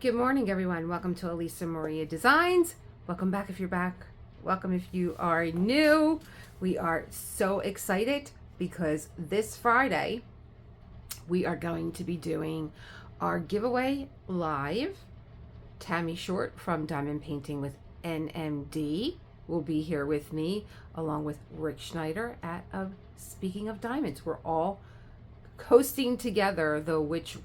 Good morning, everyone. Welcome to Elisa Maria Designs. Welcome back if you're back. Welcome if you are new. We are so excited because this Friday we are going to be doing our giveaway live. Tammy Short from Diamond Painting with NMD will be here with me, along with Rick Schneider at Speaking of Diamonds. We're all hosting together the Witch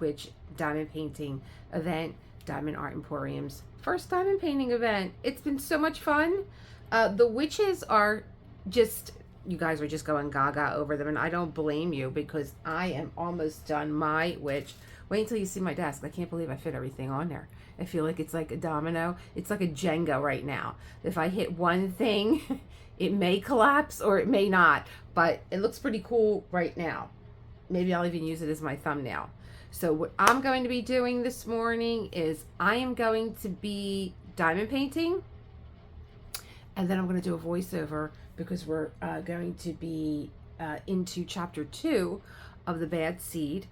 Diamond Painting event, Diamond Art Emporium's first diamond painting event. It's been so much fun. The witches are just, you guys are just going gaga over them, and I don't blame you because I am almost done my witch. Wait until you see my desk. I can't believe I fit everything on there. I feel like it's like a domino. It's like a Jenga right now. If I hit one thing, it may collapse or it may not, but it looks pretty cool right now. Maybe I'll even use it as my thumbnail. So what I'm going to be doing this morning is I am going to be diamond painting, and then I'm going to do a voiceover because we're going to be into chapter 2 of The Bad Seed.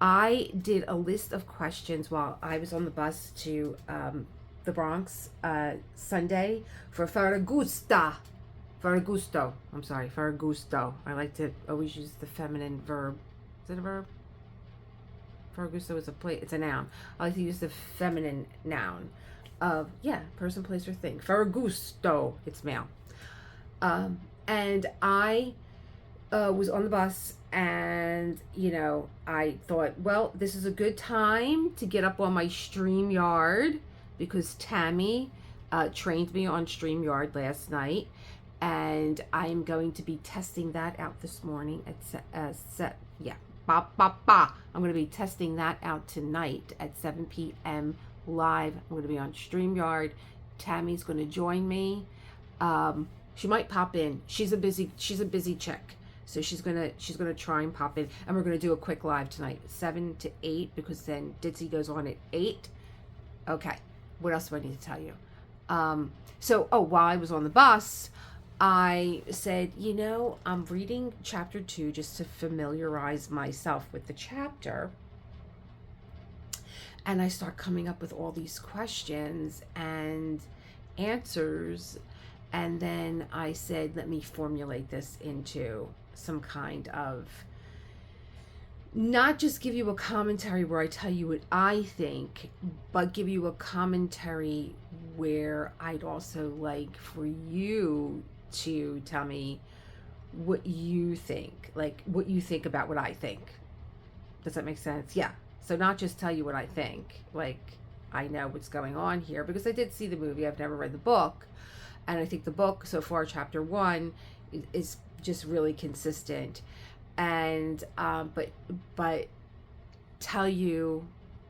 I did a list of questions while I was on the bus to the Bronx Sunday for Ferragusto. I like to always use the feminine verb. Is it a verb? Ferragusto is it's a noun. I like to use the feminine noun of, person, place, or thing. Ferragusto, it's male. And I was on the bus, and, I thought, well, this is a good time to get up on my StreamYard because Tammy trained me on StreamYard last night, and I'm going to be testing that out this morning I'm going to be testing that out tonight at 7 p.m. live. I'm going to be on StreamYard. Tammy's going to join me. She might pop in. She's a busy chick. So she's gonna try and pop in, and we're gonna do a quick live tonight, 7 to 8, because then Ditzy goes on at 8. Okay, what else do I need to tell you? While I was on the bus, I said, I'm reading chapter 2 just to familiarize myself with the chapter. And I start coming up with all these questions and answers. And then I said, let me formulate this into some kind of, not just give you a commentary where I tell you what I think, but give you a commentary where I'd also like for you to tell me what you think, like what you think about what I think. Does that make sense? Yeah. So not just tell you what I think, like I know what's going on here because I did see the movie. I've never read the book, and I think the book so far, chapter 1, is just really consistent. And but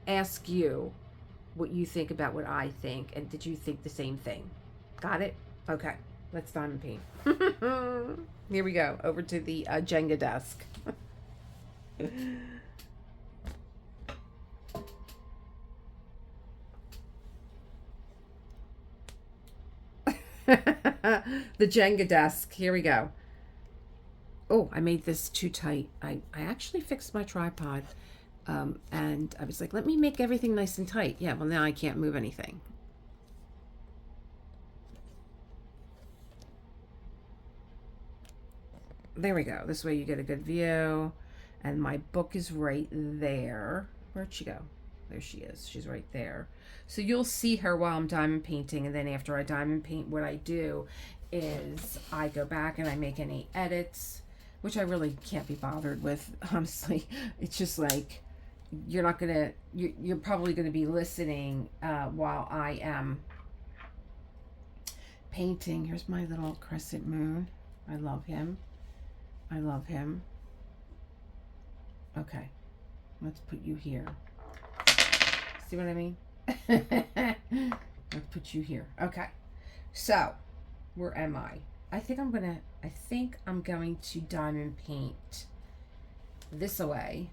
ask you what you think about what I think, and did you think the same thing? Got it? Okay. Let's diamond paint. Here we go. Over to the Jenga desk. The Jenga desk. Here we go. Oh, I made this too tight. I actually fixed my tripod. And I was like, let me make everything nice and tight. Yeah, well, now I can't move anything. There we go. This way you get a good view. And my book is right there. Where'd she go? There she is. She's right there. So you'll see her while I'm diamond painting. And then after I diamond paint, what I do is I go back and I make any edits, which I really can't be bothered with, honestly. It's just like, you're probably going to be listening while I am painting. Here's my little crescent moon. I love him. Okay, let's put you here. See what I mean? Let's put you here. Okay, so where am I? I think I'm going to diamond paint this away.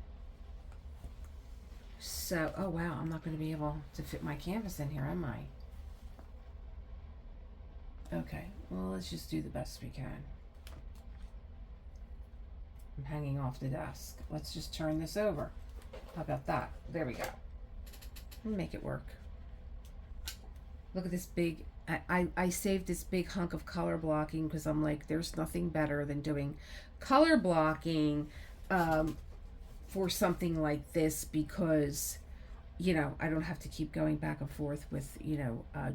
So, oh wow, I'm not going to be able to fit my canvas in here, am I? Okay, well, let's just do the best we can. I'm hanging off the desk. Let's just turn this over. How about that? There we go. We'll make it work. Look at this big, I saved this big hunk of color blocking because I'm like, there's nothing better than doing color blocking for something like this, because I don't have to keep going back and forth with,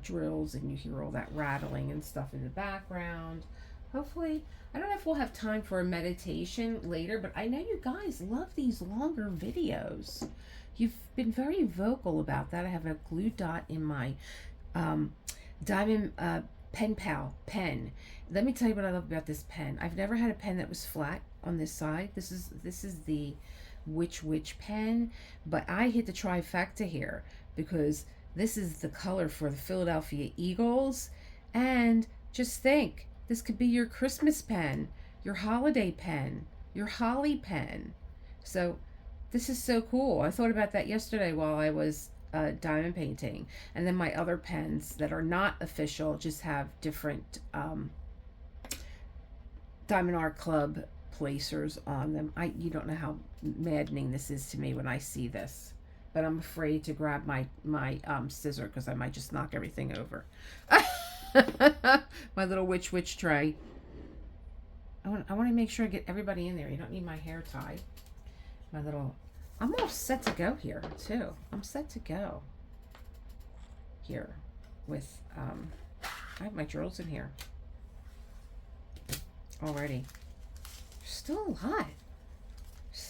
drills, and you hear all that rattling and stuff in the background. Hopefully, I don't know if we'll have time for a meditation later, but I know you guys love these longer videos. You've been very vocal about that. I have a glue dot in my Diamond Pen Pal pen. Let me tell you what I love about this pen. I've never had a pen that was flat on this side. This is the which pen, but I hit the trifecta here because this is the color for the Philadelphia Eagles. And just think, this could be your Christmas pen, your holiday pen, your holly pen. So this is so cool. I thought about that yesterday while I was diamond painting. And then my other pens that are not official just have different Diamond Art Club placers on them. You don't know how maddening this is to me when I see this, but I'm afraid to grab my scissor because I might just knock everything over. My little witch tray. I want to make sure I get everybody in there. You don't need my hair tie. I'm all set to go here too. I'm set to go here with I have my drills in here already. Still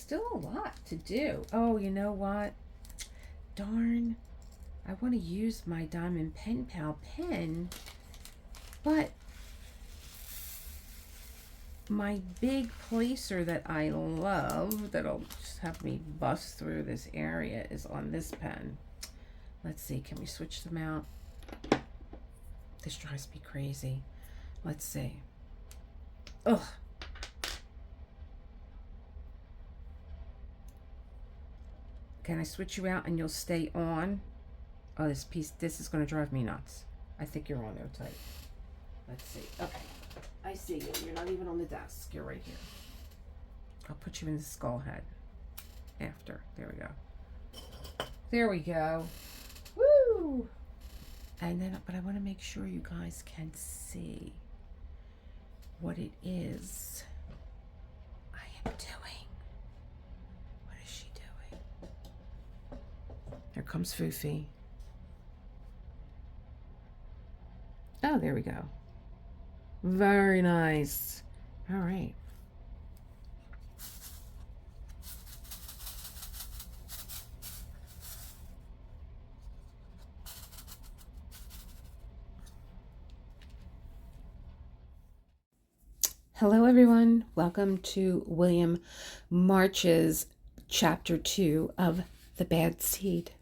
a lot to do. Oh, you know what? Darn. I want to use my Diamond Pen Pal pen, but my big placer that I love, that'll just have me bust through this area, is on this pen. Let's see, can we switch them out? This drives me crazy. Let's see. Ugh. Can I switch you out and you'll stay on? Oh, this is going to drive me nuts. I think you're on there tight. Let's see. Okay. I see you. You're not even on the desk. You're right here. I'll put you in the skull head after. There we go. There we go. Woo! And then, but I want to make sure you guys can see what it is I am doing. What is she doing? Here comes Foofy. Oh, there we go. Very nice. All right. Hello, everyone. Welcome to William March's Chapter 2 of The Bad Seed.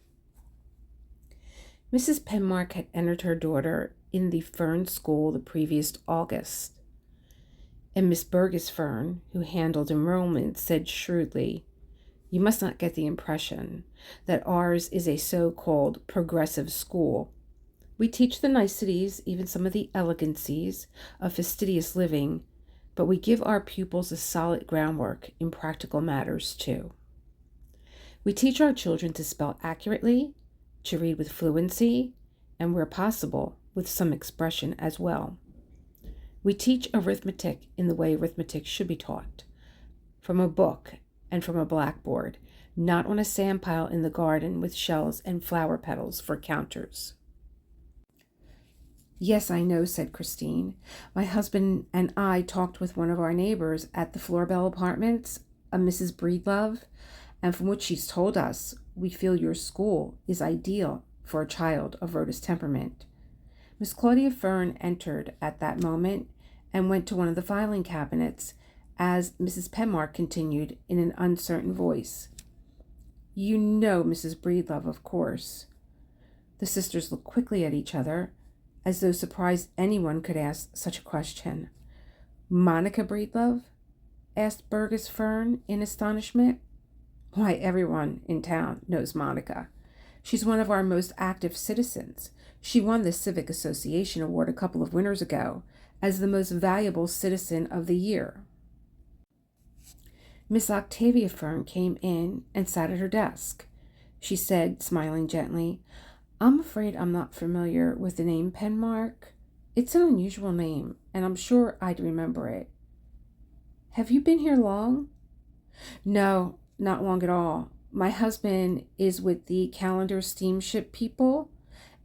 Mrs. Penmark had entered her daughter in the Fern school the previous August, and Miss Burgess Fern, who handled enrollment, said shrewdly, "You must not get the impression that ours is a so-called progressive school. We teach the niceties, even some of the elegancies, of fastidious living, but we give our pupils a solid groundwork in practical matters, too. We teach our children to spell accurately, to read with fluency, and where possible, with some expression as well. We teach arithmetic in the way arithmetic should be taught, from a book and from a blackboard, not on a sandpile in the garden with shells and flower petals for counters." "Yes, I know," said Christine. "My husband and I talked with one of our neighbors at the Florbell Apartments, a Mrs. Breedlove, and from what she's told us, we feel your school is ideal for a child of Rhoda's temperament." Miss Claudia Fern entered at that moment and went to one of the filing cabinets as Mrs. Penmark continued in an uncertain voice. "You know Mrs. Breedlove, of course." The sisters looked quickly at each other, as though surprised anyone could ask such a question. "Monica Breedlove?" asked Burgess Fern in astonishment. "Why, everyone in town knows Monica. She's one of our most active citizens. She won the Civic Association Award a couple of winters ago as the most valuable citizen of the year." Miss Octavia Fern came in and sat at her desk. She said, smiling gently, I'm afraid I'm not familiar with the name Penmark. It's an unusual name, and I'm sure I'd remember it. Have you been here long? No, not long at all. My husband is with the Calendar Steamship people,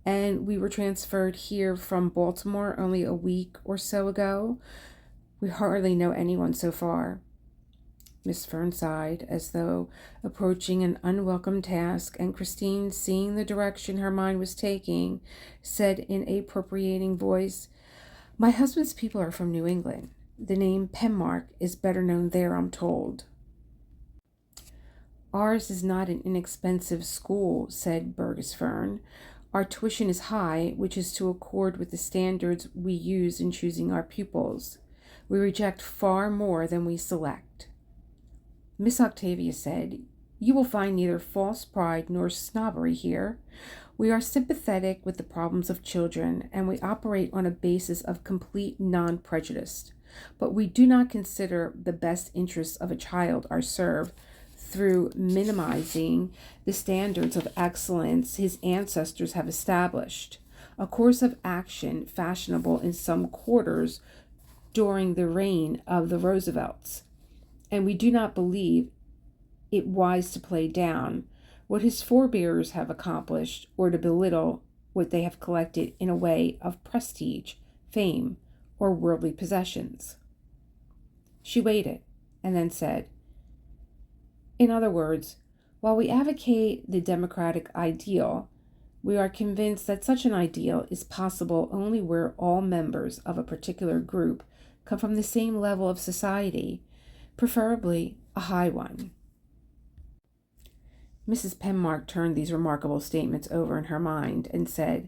and we were transferred here from Baltimore only a week or so ago. We hardly know anyone so far. Miss Fern sighed, as though approaching an unwelcome task, and Christine, seeing the direction her mind was taking, said in a propitiating voice, "My husband's people are from New England. The name Penmark is better known there, I'm told." "Ours is not an inexpensive school," said Burgess Fern. "Our tuition is high, which is to accord with the standards we use in choosing our pupils. We reject far more than we select." Miss Octavia said, "You will find neither false pride nor snobbery here. We are sympathetic with the problems of children, and we operate on a basis of complete non-prejudice. But we do not consider the best interests of a child are served through minimizing the standards of excellence his ancestors have established, a course of action fashionable in some quarters during the reign of the Roosevelts. And we do not believe it wise to play down what his forebears have accomplished or to belittle what they have collected in a way of prestige, fame, or worldly possessions." She waited and then said, "In other words, while we advocate the democratic ideal, we are convinced that such an ideal is possible only where all members of a particular group come from the same level of society, preferably a high one." Mrs. Penmark turned these remarkable statements over in her mind and said,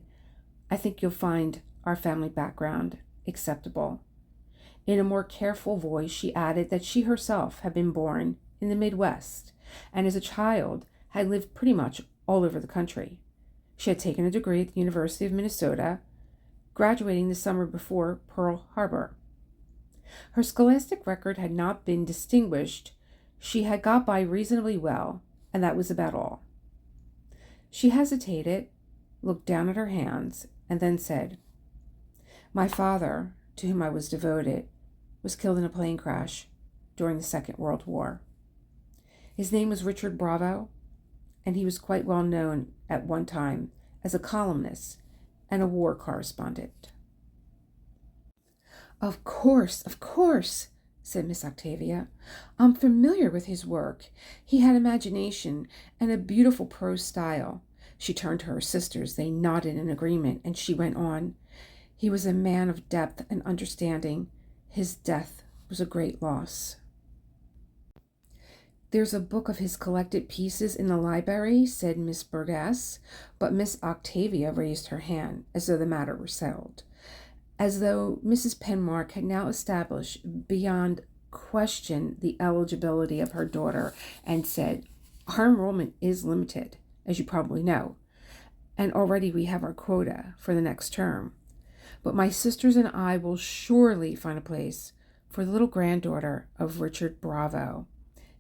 "I think you'll find our family background acceptable." In a more careful voice, she added that she herself had been born in the Midwest, and as a child had lived pretty much all over the country. She had taken a degree at the University of Minnesota, graduating the summer before Pearl Harbor. Her scholastic record had not been distinguished. She had got by reasonably well, and that was about all. She hesitated, looked down at her hands, and then said, "My father, to whom I was devoted, was killed in a plane crash during the Second World War. His name was Richard Bravo, and he was quite well known at one time as a columnist and a war correspondent." Of course," said Miss Octavia. "I'm familiar with his work. He had imagination and a beautiful prose style." She turned to her sisters. They nodded in agreement, and she went on, "He was a man of depth and understanding. His death was a great loss." "There's a book of his collected pieces in the library," said Miss Burgess, but Miss Octavia raised her hand as though the matter were settled, as though Mrs. Penmark had now established beyond question the eligibility of her daughter, and said, "Our enrollment is limited, as you probably know, and already we have our quota for the next term. But my sisters and I will surely find a place for the little granddaughter of Richard Bravo."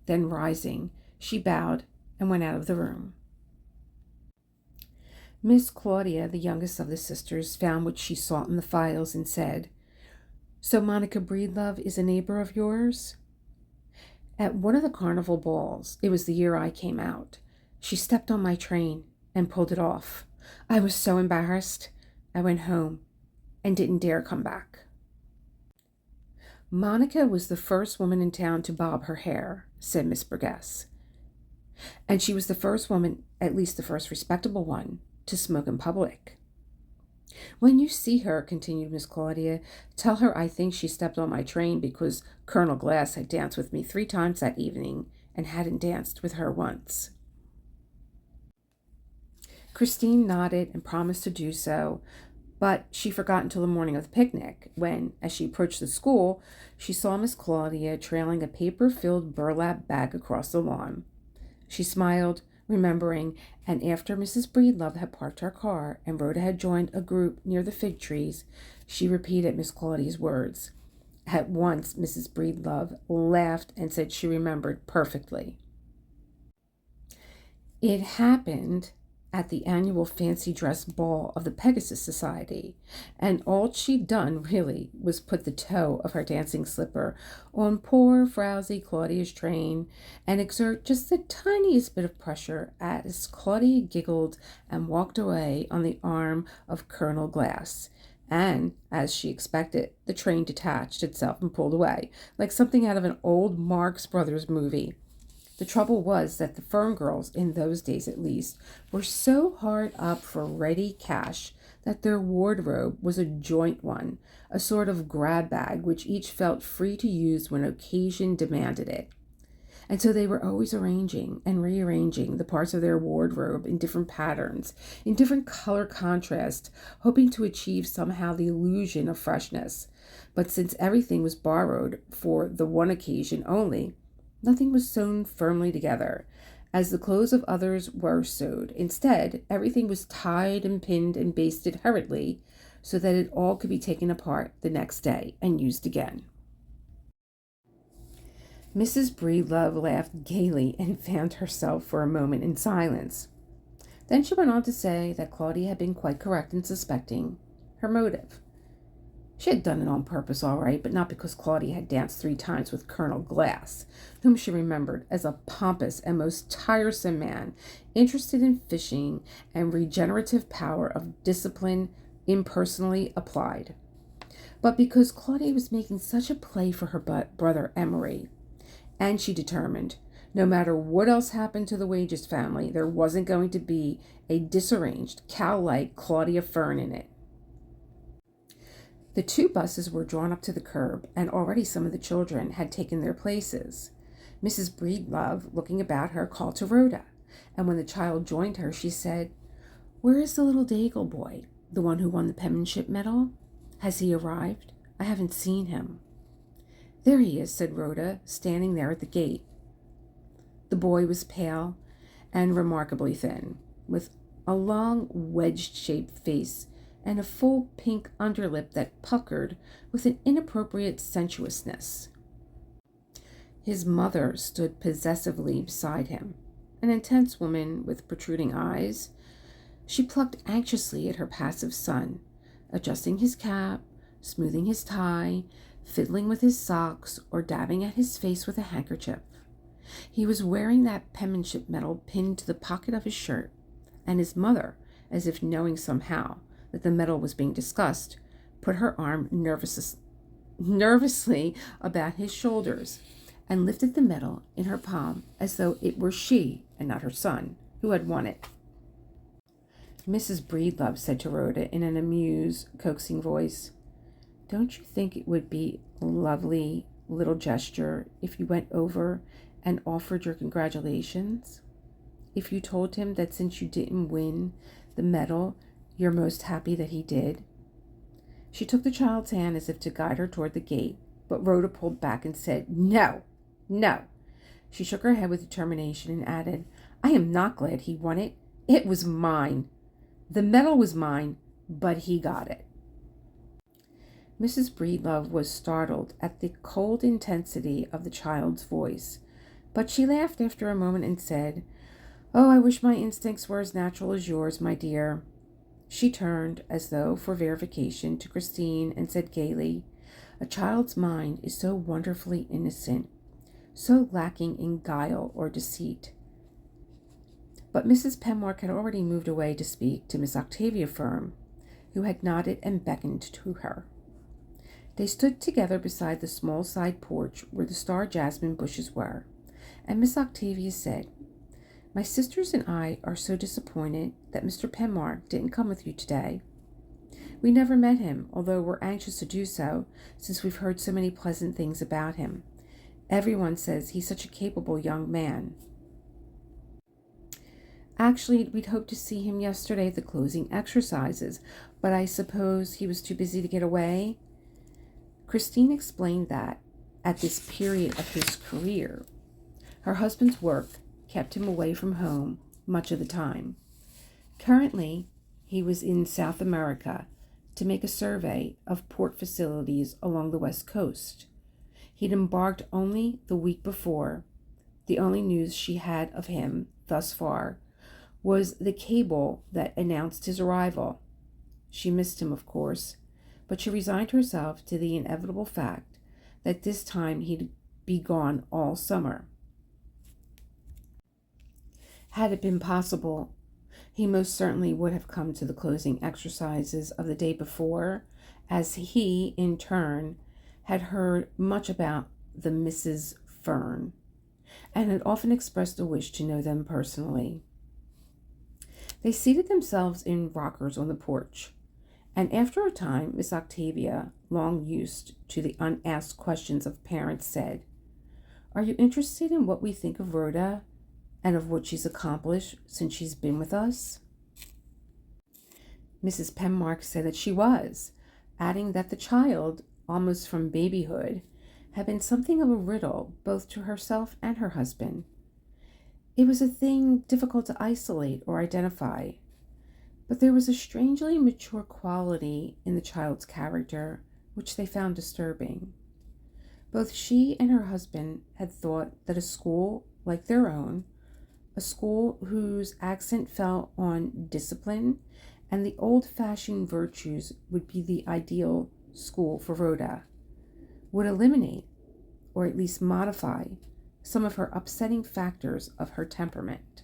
Then rising, she bowed and went out of the room. Miss Claudia, the youngest of the sisters, found what she sought in the files and said, "So Monica Breedlove is a neighbor of yours?" "At one of the carnival balls, it was the year I came out, she stepped on my train and pulled it off. I was so embarrassed. I went home and didn't dare come back." "Monica was the first woman in town to bob her hair," said Miss Burgess. "And she was the first woman, at least the first respectable one, to smoke in public." "When you see her," continued Miss Claudia, "tell her I think she stepped on my train because Colonel Glass had danced with me 3 times that evening and hadn't danced with her once." Christine nodded and promised to do so, but she forgot until the morning of the picnic, when, as she approached the school, she saw Miss Claudia trailing a paper-filled burlap bag across the lawn. She smiled, remembering, and after Mrs. Breedlove had parked her car and Rhoda had joined a group near the fig trees, she repeated Miss Claudia's words. At once, Mrs. Breedlove laughed and said she remembered perfectly. "It happened at the annual fancy dress ball of the Pegasus Society, and all she'd done really was put the toe of her dancing slipper on poor, frowsy Claudia's train and exert just the tiniest bit of pressure as Claudia giggled and walked away on the arm of Colonel Glass. And, as she expected, the train detached itself and pulled away, like something out of an old Marx Brothers movie. The trouble was that the Fern girls, in those days at least, were so hard up for ready cash that their wardrobe was a joint one, a sort of grab bag which each felt free to use when occasion demanded it. And so they were always arranging and rearranging the parts of their wardrobe in different patterns, in different color contrast, hoping to achieve somehow the illusion of freshness. But since everything was borrowed for the one occasion only, nothing was sewn firmly together, as the clothes of others were sewed. Instead, everything was tied and pinned and basted hurriedly, so that it all could be taken apart the next day and used again. Mrs. Breedlove laughed gaily and fanned herself for a moment in silence. Then she went on to say that Claudia had been quite correct in suspecting her motive. She had done it on purpose, all right, but not because Claudia had danced 3 times with Colonel Glass, whom she remembered as a pompous and most tiresome man, interested in fishing and regenerative power of discipline impersonally applied, but because Claudia was making such a play for her brother Emery, and she determined, no matter what else happened to the Wages family, there wasn't going to be a disarranged, cow-like Claudia Fern in it. The 2 buses were drawn up to the curb, and already some of the children had taken their places. Mrs. Breedlove, looking about her, called to Rhoda, and when the child joined her, she said, "Where is the little Daigle boy, the one who won the penmanship medal? Has he arrived? I haven't seen him." "There he is," said Rhoda, standing there at the gate. The boy was pale and remarkably thin, with a long wedge-shaped face and a full pink underlip that puckered with an inappropriate sensuousness. His mother stood possessively beside him, an intense woman with protruding eyes. She plucked anxiously at her passive son, adjusting his cap, smoothing his tie, fiddling with his socks, or dabbing at his face with a handkerchief. He was wearing that penmanship medal pinned to the pocket of his shirt, and his mother, as if knowing somehow that the medal was being discussed, put her arm nervously about his shoulders and lifted the medal in her palm as though it were she and not her son who had won it. Mrs. Breedlove said to Rhoda in an amused, coaxing voice, "Don't you think it would be a lovely little gesture if you went over and offered your congratulations? If you told him that since you didn't win the medal, you're most happy that he did?" She took the child's hand as if to guide her toward the gate, but Rhoda pulled back and said, "No, no." She shook her head with determination and added, "I am not glad he won it. It was mine. The medal was mine, but he got it." Mrs. Breedlove was startled at the cold intensity of the child's voice, but she laughed after a moment and said, "Oh, I wish my instincts were as natural as yours, my dear." She turned, as though for verification, to Christine and said gaily, "A child's mind is so wonderfully innocent, so lacking in guile or deceit." But Mrs. Penmark had already moved away to speak to Miss Octavia Fern, who had nodded and beckoned to her. They stood together beside the small side porch where the star jasmine bushes were, and Miss Octavia said, "My sisters and I are so disappointed that Mr. Penmark didn't come with you today. We never met him, although we're anxious to do so, since we've heard so many pleasant things about him. Everyone says he's such a capable young man. Actually, we'd hoped to see him yesterday at the closing exercises, but I suppose he was too busy to get away." Christine explained that, at this period of his career, her husband's work kept him away from home much of the time. Currently, he was in South America to make a survey of port facilities along the West Coast. He'd embarked only the week before. The only news she had of him thus far was the cable that announced his arrival. She missed him, of course, but she resigned herself to the inevitable fact that this time he'd be gone all summer. Had it been possible, he most certainly would have come to the closing exercises of the day before, as he, in turn, had heard much about the Mrs. Fern, and had often expressed a wish to know them personally. They seated themselves in rockers on the porch, and after a time, Miss Octavia, long used to the unasked questions of parents, said, "Are you interested in what we think of Rhoda and of what she's accomplished since she's been with us?" Mrs. Penmark said that she was, adding that the child, almost from babyhood, had been something of a riddle both to herself and her husband. It was a thing difficult to isolate or identify, but there was a strangely mature quality in the child's character which they found disturbing. Both she and her husband had thought that a school like their own, a school whose accent fell on discipline and the old-fashioned virtues, would be the ideal school for Rhoda, would eliminate, or at least modify, some of her upsetting factors of her temperament.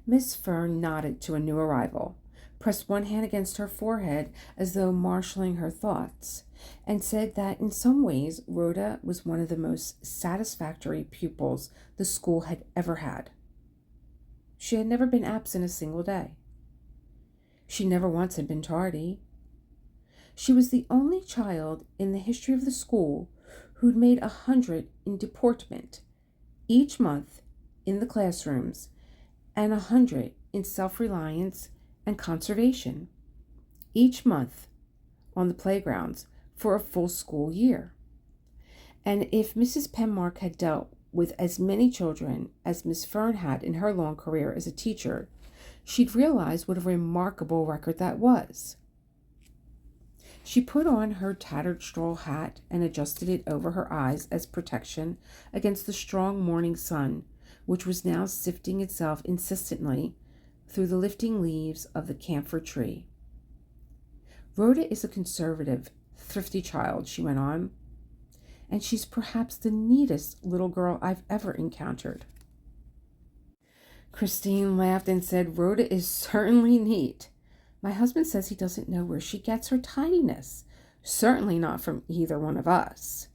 Miss Fern nodded to a new arrival, pressed one hand against her forehead as though marshalling her thoughts, and said that in some ways Rhoda was one of the most satisfactory pupils the school had ever had. She had never been absent a single day. She never once had been tardy. She was the only child in the history of the school who'd made 100 in deportment each month in the classrooms and 100 in self-reliance and conservation each month on the playgrounds for a full school year. And if Mrs. Penmark had dealt with as many children as Miss Fern had in her long career as a teacher, she'd realize what a remarkable record that was. She put on her tattered straw hat and adjusted it over her eyes as protection against the strong morning sun, which was now sifting itself insistently through the lifting leaves of the camphor tree. "Rhoda is a conservative, thrifty child," she went on, "and she's perhaps the neatest little girl I've ever encountered." Christine laughed and said, "Rhoda is certainly neat. My husband says he doesn't know where she gets her tidiness. Certainly not from either one of us."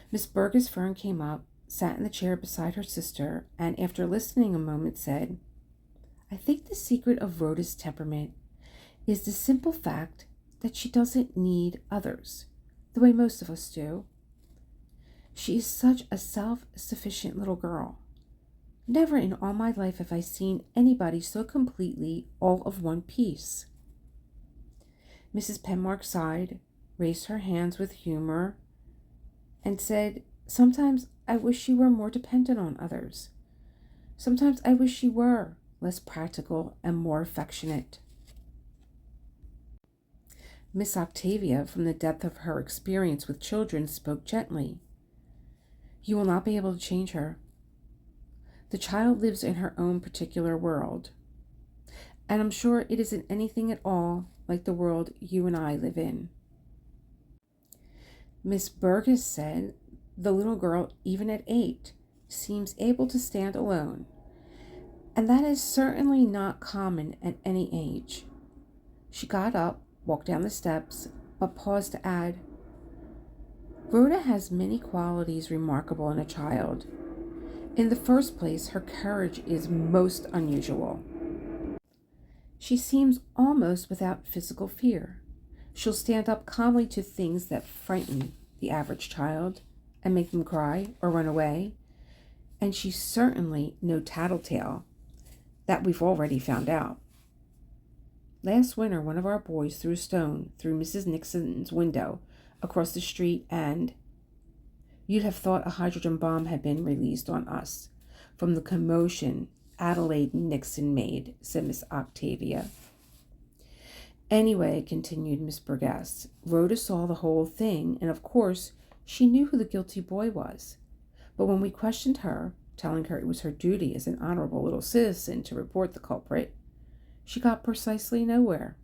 Miss Burgess Fern came up, sat in the chair beside her sister, and after listening a moment said, "I think the secret of Rhoda's temperament is the simple fact that she doesn't need others, the way most of us do. She is such a self-sufficient little girl. Never in all my life have I seen anybody so completely all of one piece." Mrs. Penmark sighed, raised her hands with humor, and said, "Sometimes I wish she were more dependent on others. Sometimes I wish she were less practical and more affectionate." Miss Octavia, from the depth of her experience with children, spoke gently. "You will not be able to change her. The child lives in her own particular world, and I'm sure it isn't anything at all like the world you and I live in." Miss Burgess said, "The little girl, even at 8, seems able to stand alone, and that is certainly not common at any age." She got up, walked down the steps, but paused to add, "Rhoda has many qualities remarkable in a child. In the first place, her courage is most unusual. She seems almost without physical fear. She'll stand up calmly to things that frighten the average child and make them cry or run away. And she's certainly no tattletale. That we've already found out. Last winter, one of our boys threw a stone through Mrs. Nixon's window across the street, and you'd have thought a hydrogen bomb had been released on us from the commotion Adelaide Nixon made," said Miss Octavia. "Anyway," continued Miss Burgess, "Rhoda saw the whole thing, and of course she knew who the guilty boy was. But when we questioned her, telling her it was her duty as an honorable little citizen to report the culprit, she got precisely nowhere.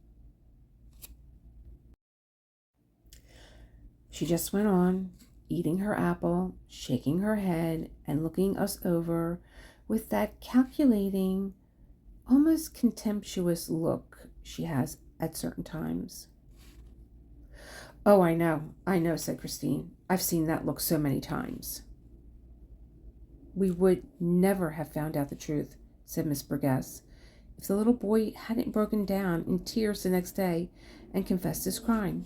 She just went on, eating her apple, shaking her head, and looking us over with that calculating, almost contemptuous look she has at certain times. "Oh, I know," said Christine. "I've seen that look so many times." "We would never have found out the truth," said Miss Burgess, "if the little boy hadn't broken down in tears the next day and confessed his crime."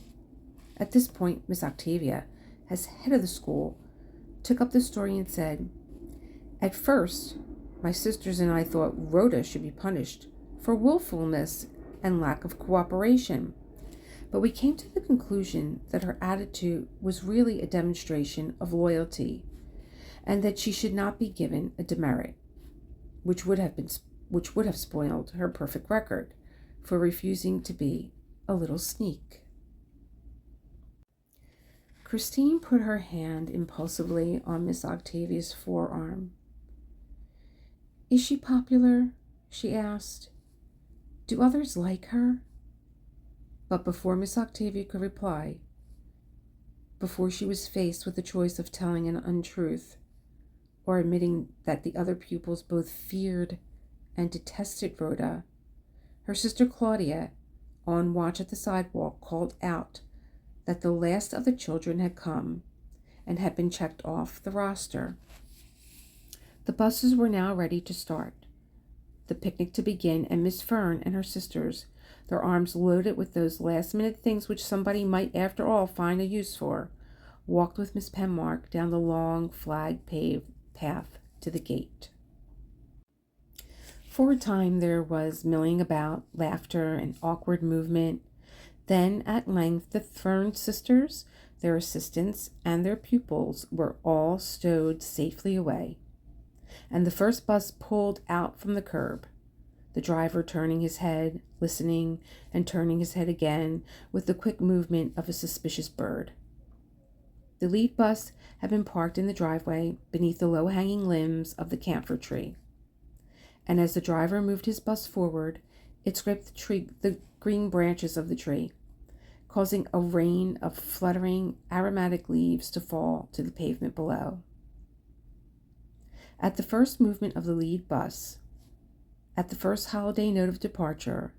At this point, Miss Octavia, as head of the school, took up the story and said, "At first, my sisters and I thought Rhoda should be punished for willfulness and lack of cooperation, but we came to the conclusion that her attitude was really a demonstration of loyalty, and that she should not be given a demerit, which would have spoiled her perfect record for refusing to be a little sneak." Christine put her hand impulsively on Miss Octavia's forearm. "Is she popular?" she asked. "Do others like her?" But before Miss Octavia could reply, before she was faced with the choice of telling an untruth or admitting that the other pupils both feared and detested Rhoda, her sister Claudia, on watch at the sidewalk, called out that the last of the children had come and had been checked off the roster. The buses were now ready to start, the picnic to begin, and Miss Fern and her sisters, their arms loaded with those last-minute things which somebody might after all find a use for, walked with Miss Penmark down the long flag-paved path to the gate. For a time there was milling about, laughter, and awkward movement. Then, at length, the Fern sisters, their assistants, and their pupils were all stowed safely away, and the first bus pulled out from the curb, the driver turning his head, listening, and turning his head again with the quick movement of a suspicious bird. The lead bus had been parked in the driveway beneath the low-hanging limbs of the camphor tree, and as the driver moved his bus forward, it scraped the green branches of the tree, causing a rain of fluttering aromatic leaves to fall to the pavement below. At the first movement of the lead bus, at the first holiday note of departure,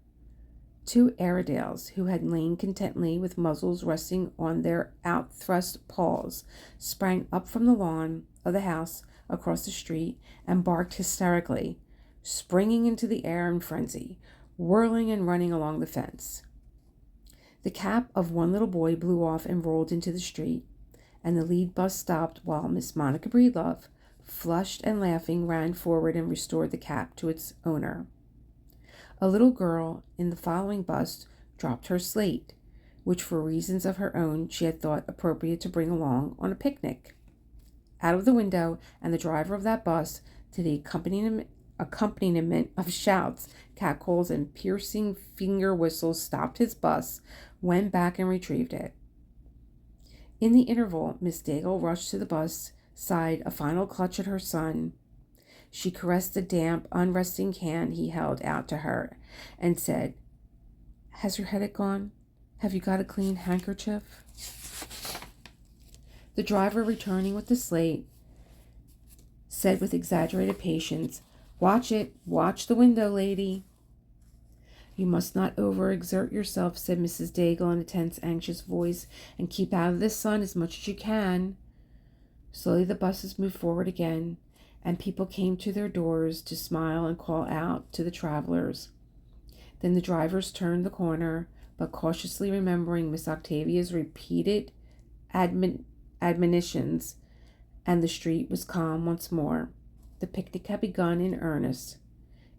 two Airedales, who had lain contentedly with muzzles resting on their out-thrust paws, sprang up from the lawn of the house across the street and barked hysterically, springing into the air in frenzy, whirling and running along the fence. The cap of one little boy blew off and rolled into the street, and the lead bus stopped while Miss Monica Breedlove, flushed and laughing, ran forward and restored the cap to its owner. A little girl in the following bus dropped her slate, which for reasons of her own she had thought appropriate to bring along on a picnic. Out of the window, and the driver of that bus, to the accompaniment of shouts, catcalls, and piercing finger whistles, stopped his bus, went back and retrieved it. In the interval, Miss Daigle rushed to the bus side, a final clutch at her son. She caressed the damp, unresting hand he held out to her and said, "Has your headache gone? Have you got a clean handkerchief?" The driver, returning with the slate, said with exaggerated patience, "Watch it. Watch the window, lady." "You must not overexert yourself," said Mrs. Daigle in a tense, anxious voice, "and keep out of the sun as much as you can." Slowly the buses moved forward again, and people came to their doors to smile and call out to the travelers. Then the drivers turned the corner, but cautiously remembering Miss Octavia's repeated admonitions, and the street was calm once more. The picnic had begun in earnest.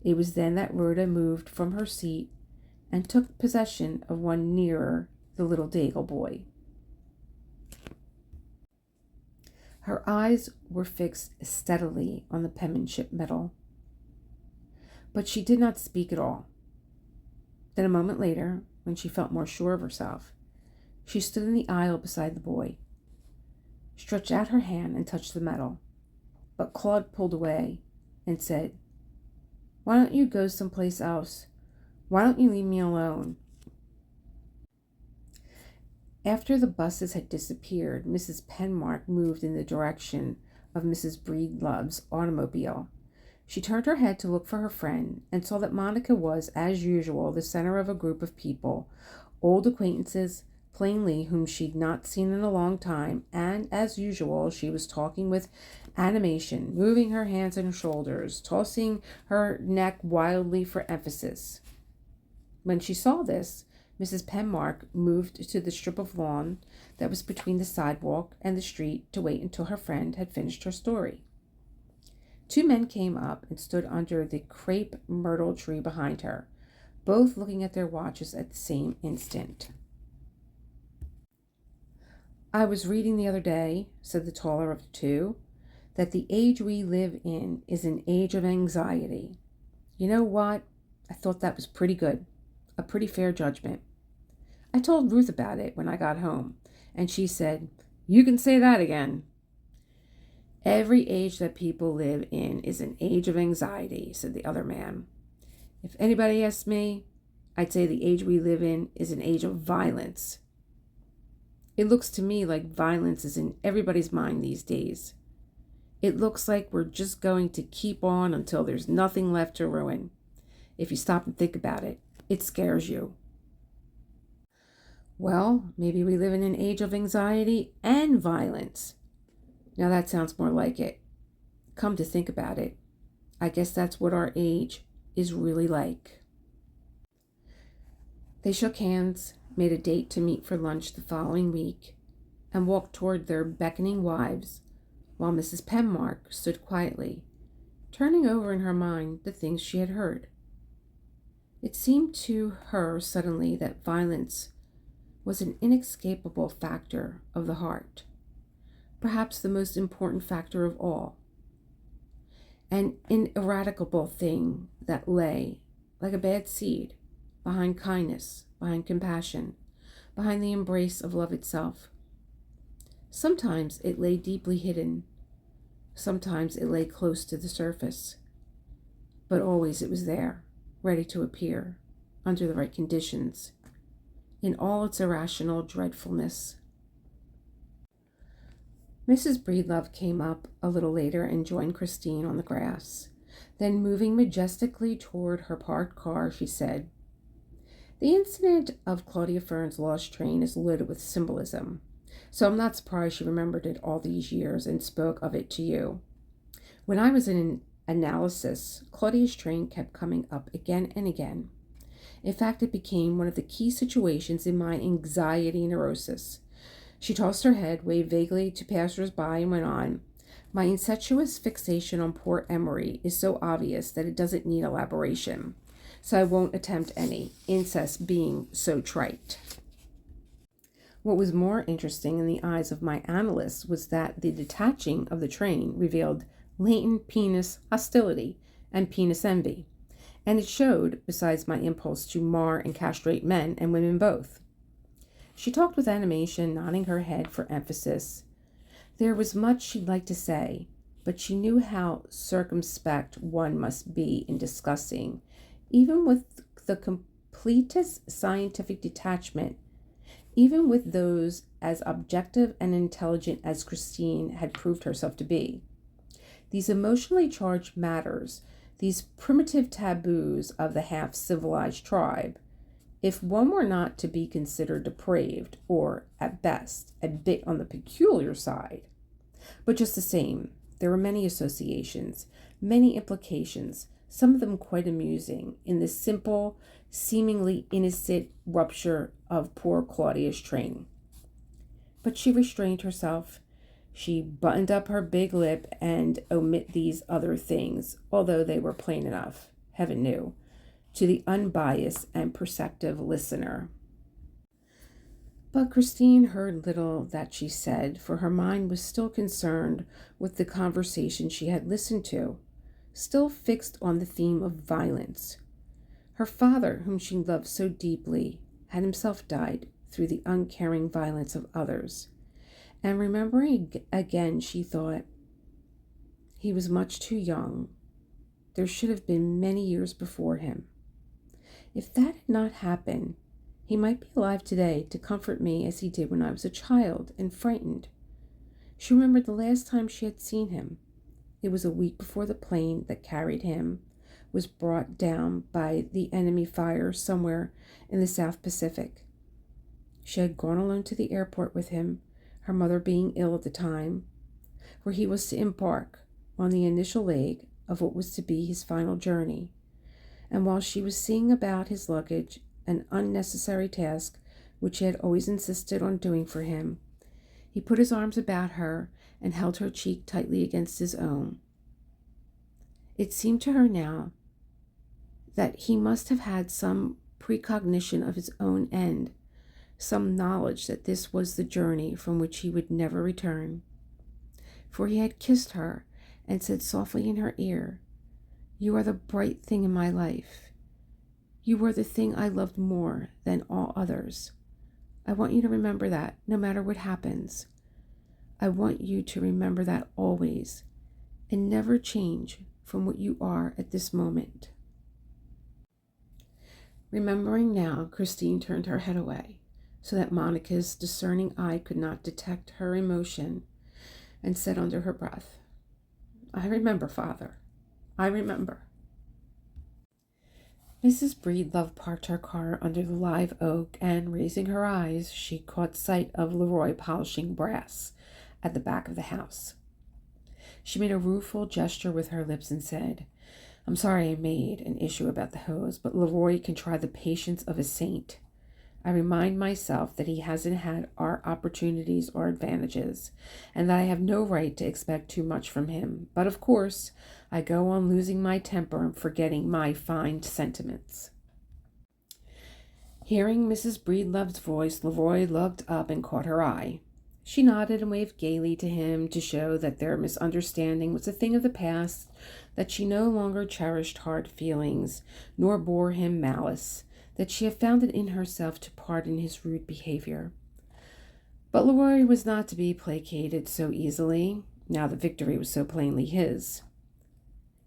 It was then that Rhoda moved from her seat and took possession of one nearer the little Daigle boy. Her eyes were fixed steadily on the penmanship medal, but she did not speak at all. Then a moment later, when she felt more sure of herself, she stood in the aisle beside the boy, stretched out her hand and touched the medal. but Claude pulled away and said, "Why don't you go someplace else? Why don't you leave me alone?" After the buses had disappeared, Mrs. Penmark moved in the direction of Mrs. Breedlove's automobile. She turned her head to look for her friend and saw that Monica was, as usual, the center of a group of people, old acquaintances, plainly whom she'd not seen in a long time, and, as usual, she was talking with animation, moving her hands and shoulders, tossing her neck wildly for emphasis. When she saw this, Mrs. Penmark moved to the strip of lawn that was between the sidewalk and the street to wait until her friend had finished her story. Two men came up and stood under the crepe myrtle tree behind her, both looking at their watches at the same instant. "I was reading the other day," said the taller of the two, "that the age we live in is an age of anxiety. You know what? I thought that was pretty good, a pretty fair judgment. I told Ruth about it when I got home, and she said, 'You can say that again.'" "Every age that people live in is an age of anxiety," said the other man. "If anybody asks me, I'd say the age we live in is an age of violence. It looks to me like violence is in everybody's mind these days. It looks like we're just going to keep on until there's nothing left to ruin. If you stop and think about it, it scares you." "Well, maybe we live in an age of anxiety and violence. Now that sounds more like it. Come to think about it, I guess that's what our age is really like." They shook hands, made a date to meet for lunch the following week, and walked toward their beckoning wives, while Mrs. Penmark stood quietly, turning over in her mind the things she had heard. It seemed to her suddenly that violence was an inescapable factor of the heart, perhaps the most important factor of all, an ineradicable thing that lay, like a bad seed, behind kindness, behind compassion, behind the embrace of love itself. Sometimes it lay deeply hidden, sometimes it lay close to the surface, but always it was there, ready to appear, under the right conditions, in all its irrational dreadfulness. Mrs. Breedlove came up a little later and joined Christine on the grass. Then, moving majestically toward her parked car, she said, "The incident of Claudia Fern's lost train is loaded with symbolism, so I'm not surprised she remembered it all these years and spoke of it to you. When I was in analysis, Claudia's train kept coming up again and again. In fact, it became one of the key situations in my anxiety neurosis." She tossed her head, waved vaguely to passers-by, and went on, "My incestuous fixation on poor Emery is so obvious that it doesn't need elaboration, so I won't attempt any, incest being so trite." What was more interesting in the eyes of my analysts was that the detaching of the train revealed latent penis hostility and penis envy, and it showed, besides my impulse to mar and castrate men and women both. She talked with animation, nodding her head for emphasis. There was much she'd like to say, but she knew how circumspect one must be in discussing, even with the completest scientific detachment, even with those as objective and intelligent as Christine had proved herself to be. These emotionally charged matters, these primitive taboos of the half-civilized tribe, if one were not to be considered depraved, or, at best, a bit on the peculiar side. But just the same, there were many associations, many implications, some of them quite amusing, in this simple, seemingly innocent rupture of poor Claudia's train. But she restrained herself. She buttoned up her big lip and omitted these other things, although they were plain enough, heaven knew, to the unbiased and perceptive listener. But Christine heard little that she said, for her mind was still concerned with the conversation she had listened to, still fixed on the theme of violence. Her father, whom she loved so deeply, had himself died through the uncaring violence of others. And remembering again, she thought, He was much too young. There should have been many years before him. If that had not happened, he might be alive today to comfort me as he did when I was a child and frightened. She remembered the last time she had seen him. It was a week before the plane that carried him was brought down by the enemy fire somewhere in the South Pacific. She had gone alone to the airport with him, her mother being ill at the time, where he was to embark on the initial leg of what was to be his final journey. And while she was seeing about his luggage, an unnecessary task which he had always insisted on doing for him, he put his arms about her and held her cheek tightly against his own. It seemed to her now that he must have had some precognition of his own end, some knowledge that this was the journey from which he would never return. For he had kissed her and said softly in her ear, "You are the bright thing in my life. You were the thing I loved more than all others. I want you to remember that, no matter what happens. I want you to remember that always, and never change from what you are at this moment." Remembering now, Christine turned her head away, so that Monica's discerning eye could not detect her emotion, and said under her breath, "I remember, Father. I remember." Mrs. Breedlove parked her car under the live oak, and raising her eyes, she caught sight of Leroy polishing brass at the back of the house. She made a rueful gesture with her lips and said, "I'm sorry I made an issue about the hose, but Leroy can try the patience of a saint. I remind myself that he hasn't had our opportunities or advantages, and that I have no right to expect too much from him. But of course, I go on losing my temper and forgetting my fine sentiments." Hearing Mrs. Breedlove's voice, Leroy looked up and caught her eye. She nodded and waved gaily to him to show that their misunderstanding was a thing of the past, that she no longer cherished hard feelings, nor bore him malice, that she had found it in herself to pardon his rude behavior. But Leroy was not to be placated so easily, now that victory was so plainly his.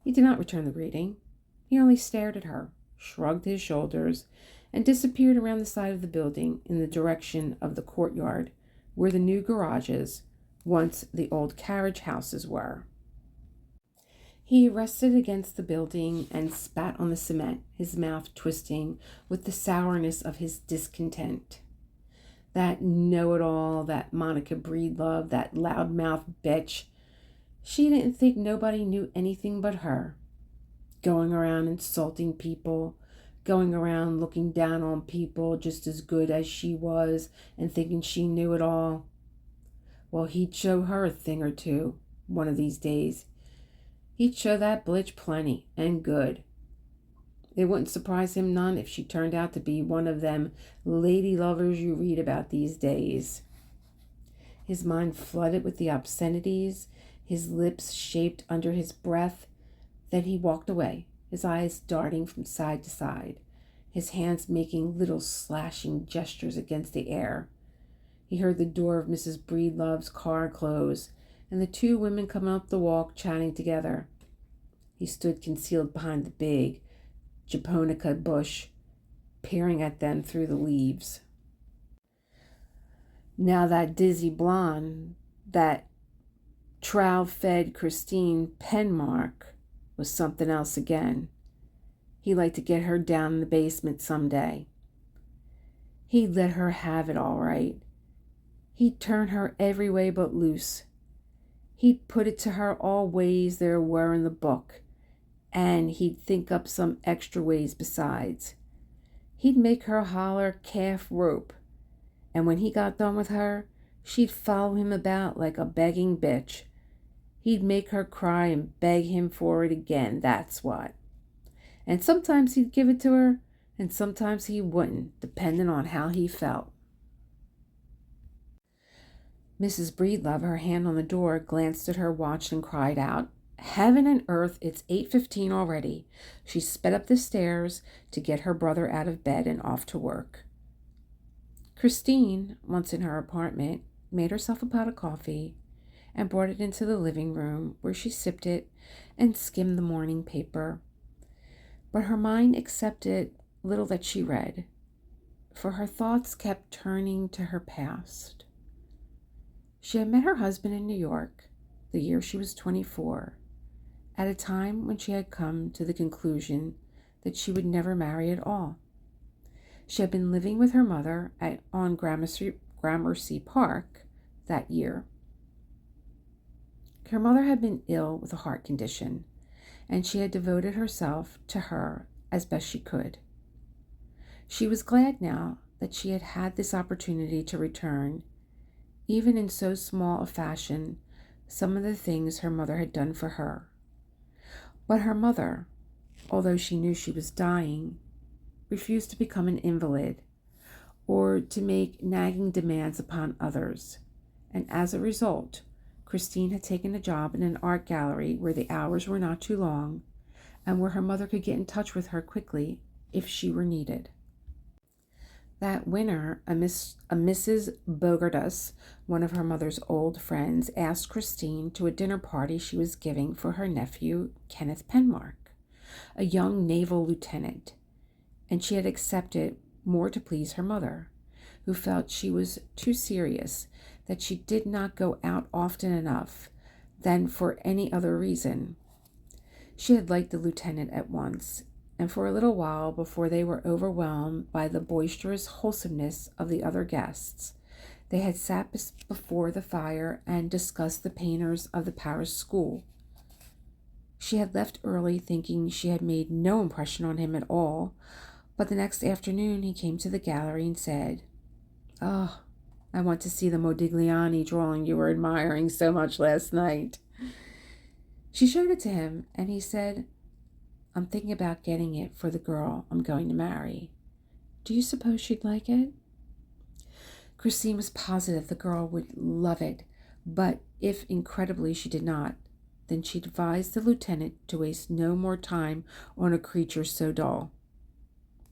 He did not return the greeting. He only stared at her, shrugged his shoulders, and disappeared around the side of the building in the direction of the courtyard, where the new garages, once the old carriage houses, were. He rested against the building and spat on the cement, his mouth twisting with the sourness of his discontent. That know-it-all, that Monica Breedlove, that loudmouth bitch. She didn't think nobody knew anything but her. Going around insulting people, going around looking down on people just as good as she was and thinking she knew it all. Well, he'd show her a thing or two one of these days. He'd show that blitch plenty, and good. It wouldn't surprise him none if she turned out to be one of them lady lovers you read about these days. His mind flooded with the obscenities, his lips shaped under his breath. Then he walked away, his eyes darting from side to side, his hands making little slashing gestures against the air. He heard the door of Mrs. Breedlove's car close, and the two women come up the walk chatting together. He stood concealed behind the big japonica bush, peering at them through the leaves. Now that dizzy blonde, that trowel-fed Christine Penmark, was something else again. He'd like to get her down in the basement someday. He'd let her have it all right. He'd turn her every way but loose. He'd put it to her all ways there were in the book, and he'd think up some extra ways besides. He'd make her holler calf rope, and when he got done with her, she'd follow him about like a begging bitch. He'd make her cry and beg him for it again, that's what. And sometimes he'd give it to her, and sometimes he wouldn't, depending on how he felt. Mrs. Breedlove, her hand on the door, glanced at her watch and cried out, "Heaven and earth, it's 8:15 already." She sped up the stairs to get her brother out of bed and off to work. Christine, once in her apartment, made herself a pot of coffee and brought it into the living room, where she sipped it and skimmed the morning paper. But her mind accepted little that she read, for her thoughts kept turning to her past. She had met her husband in New York the year she was 24, at a time when she had come to the conclusion that she would never marry at all. She had been living with her mother on Gramercy Park that year. Her mother had been ill with a heart condition, and she had devoted herself to her as best she could. She was glad now that she had had this opportunity to return, even in so small a fashion, some of the things her mother had done for her. But her mother, although she knew she was dying, refused to become an invalid or to make nagging demands upon others, and as a result, Christine had taken a job in an art gallery where the hours were not too long and where her mother could get in touch with her quickly if she were needed. That winter, a Mrs. Bogardus, one of her mother's old friends, asked Christine to a dinner party she was giving for her nephew, Kenneth Penmark, a young naval lieutenant, and she had accepted more to please her mother, who felt she was too serious, that she did not go out often enough than for any other reason. She had liked the lieutenant at once, and for a little while before they were overwhelmed by the boisterous wholesomeness of the other guests, they had sat before the fire and discussed the painters of the Paris school. She had left early, thinking she had made no impression on him at all, but the next afternoon he came to the gallery and said, "Oh, I want to see the Modigliani drawing you were admiring so much last night." She showed it to him, and he said, "I'm thinking about getting it for the girl I'm going to marry. Do you suppose she'd like it?" Christine was positive the girl would love it, but if incredibly she did not, then she advised the lieutenant to waste no more time on a creature so dull.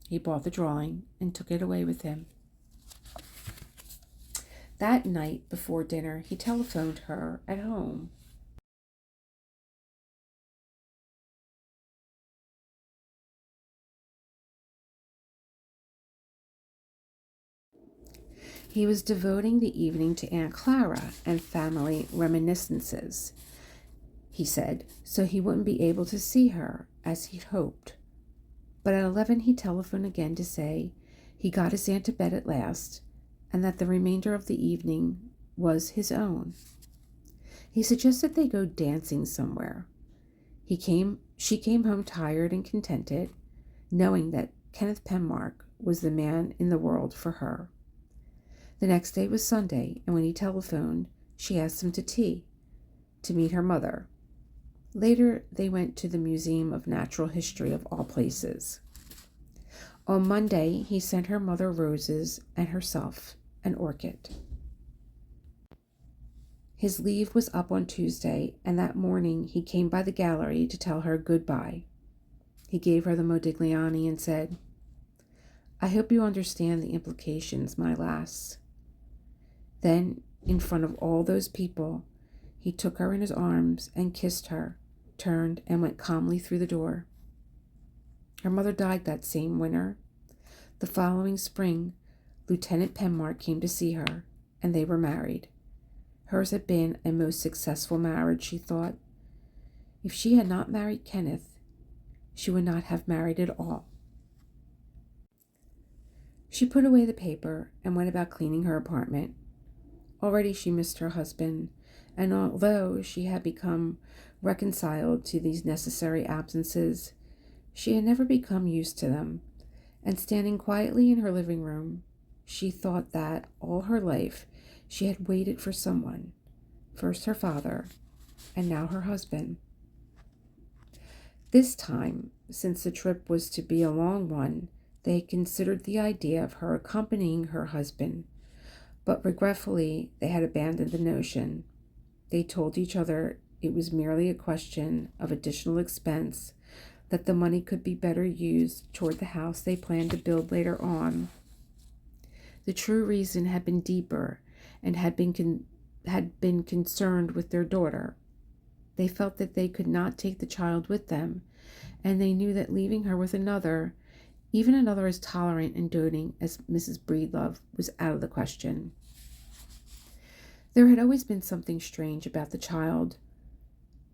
He bought the drawing and took it away with him. That night before dinner, he telephoned her at home. He was devoting the evening to Aunt Clara and family reminiscences, he said, so he wouldn't be able to see her as he'd hoped. But at 11 he telephoned again to say he got his aunt to bed at last, and that the remainder of the evening was his own. He suggested they go dancing somewhere. She came home tired and contented, knowing that Kenneth Penmark was the man in the world for her. The next day was Sunday, and when he telephoned, she asked him to tea, to meet her mother. Later, they went to the Museum of Natural History, of all places. On Monday, he sent her mother roses and herself an orchid. His leave was up on Tuesday, and that morning he came by the gallery to tell her goodbye. He gave her the Modigliani and said, "I hope you understand the implications, my lass." Then, in front of all those people, he took her in his arms and kissed her, turned, and went calmly through the door. Her mother died that same winter. The following spring, Lieutenant Penmark came to see her, and they were married. Hers had been a most successful marriage, she thought. If she had not married Kenneth, she would not have married at all. She put away the paper and went about cleaning her apartment. Already she missed her husband, and although she had become reconciled to these necessary absences, she had never become used to them, and standing quietly in her living room, she thought that all her life she had waited for someone, first her father, and now her husband. This time, since the trip was to be a long one, they had considered the idea of her accompanying her husband, but regretfully they had abandoned the notion. They told each other it was merely a question of additional expense, that the money could be better used toward the house they planned to build later on. The true reason had been deeper and had been had been concerned with their daughter. They felt that they could not take the child with them, and they knew that leaving her with another, even another as tolerant and doting as Mrs. Breedlove, was out of the question. There had always been something strange about the child,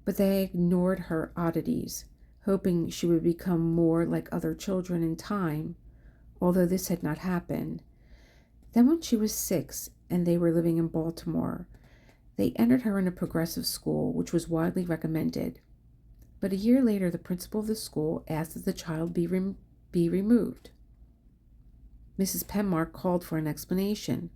but they ignored her oddities, hoping she would become more like other children in time, although this had not happened. Then when she was 6 and they were living in Baltimore, they entered her in a progressive school, which was widely recommended. But a year later, the principal of the school asked that the child be removed. Mrs. Penmark called for an explanation,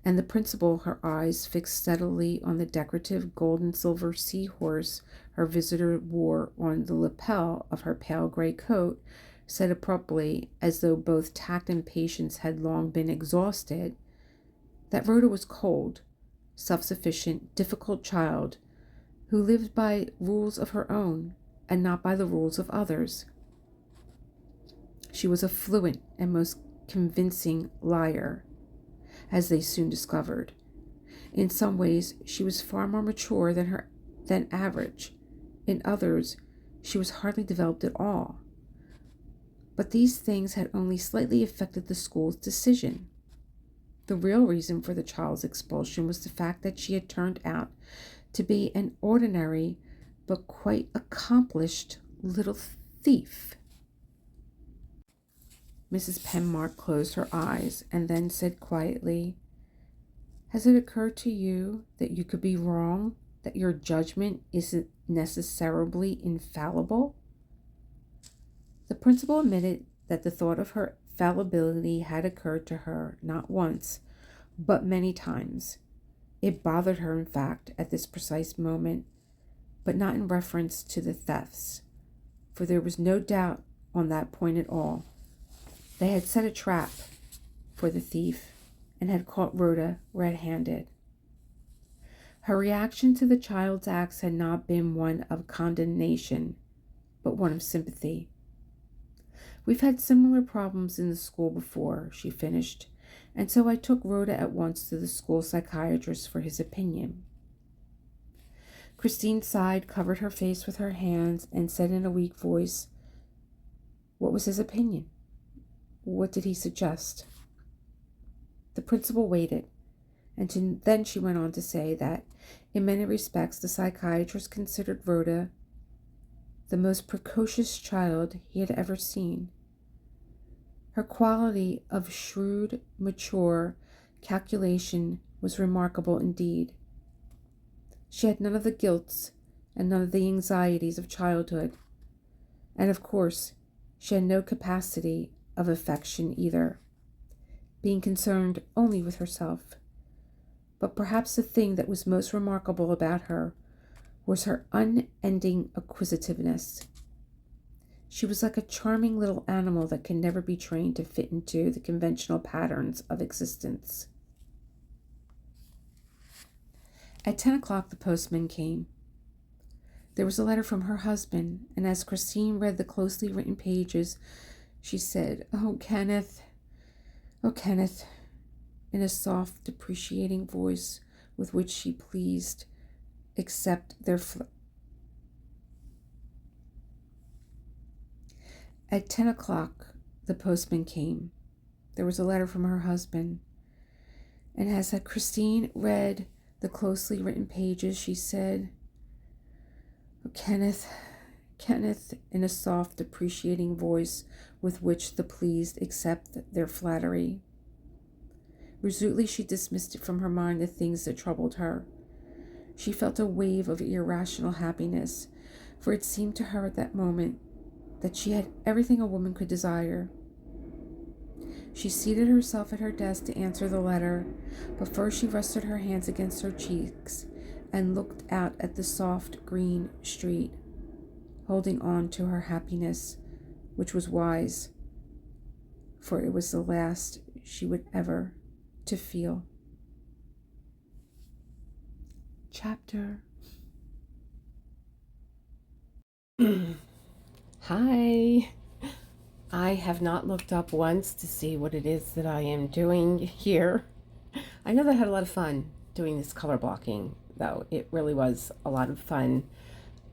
and the principal, her eyes fixed steadily on the decorative gold and silver seahorse her visitor wore on the lapel of her pale gray coat, said abruptly, as though both tact and patience had long been exhausted, that Rhoda was cold, self-sufficient, difficult child who lived by rules of her own and not by the rules of others. She was a fluent and most convincing liar, as they soon discovered. In some ways, she was far more mature than average. In others, she was hardly developed at all. But these things had only slightly affected the school's decision. The real reason for the child's expulsion was the fact that she had turned out to be an ordinary but quite accomplished little thief. Mrs. Penmark closed her eyes and then said quietly, "Has it occurred to you that you could be wrong, that your judgment isn't necessarily infallible?" The principal admitted that the thought of her fallibility had occurred to her not once, but many times. It bothered her, in fact, at this precise moment, but not in reference to the thefts, for there was no doubt on that point at all. They had set a trap for the thief and had caught Rhoda red-handed. Her reaction to the child's acts had not been one of condemnation, but one of sympathy. "We've had similar problems in the school before," she finished, "and so I took Rhoda at once to the school psychiatrist for his opinion." Christine sighed, covered her face with her hands, and said in a weak voice, "What was his opinion? What did he suggest?" The principal waited, and then she went on to say that, in many respects, the psychiatrist considered Rhoda the most precocious child he had ever seen. Her quality of shrewd, mature calculation was remarkable indeed. She had none of the guilts and none of the anxieties of childhood, and of course she had no capacity of affection either, being concerned only with herself. But perhaps the thing that was most remarkable about her was her unending acquisitiveness. She was like a charming little animal that can never be trained to fit into the conventional patterns of existence. At 10 o'clock, the postman came. There was a letter from her husband, and as Christine read the closely written pages, she said, oh, Kenneth," in a soft, deprecating voice with which she pleased accept their At 10 o'clock, the postman came. There was a letter from her husband, and as Christine read the closely written pages, she said, "Oh, Kenneth," in a soft, deprecating voice with which the pleased accept their flattery. Resolutely she dismissed from her mind the things that troubled her. She felt a wave of irrational happiness, for it seemed to her at that moment that she had everything a woman could desire. She seated herself at her desk to answer the letter, but first she rested her hands against her cheeks and looked out at the soft green street, holding on to her happiness, which was wise, for it was the last she would ever to feel. Chapter. Hi. I have not looked up once to see what it is that I am doing here. I know that I had a lot of fun doing this color blocking, though. It really was a lot of fun.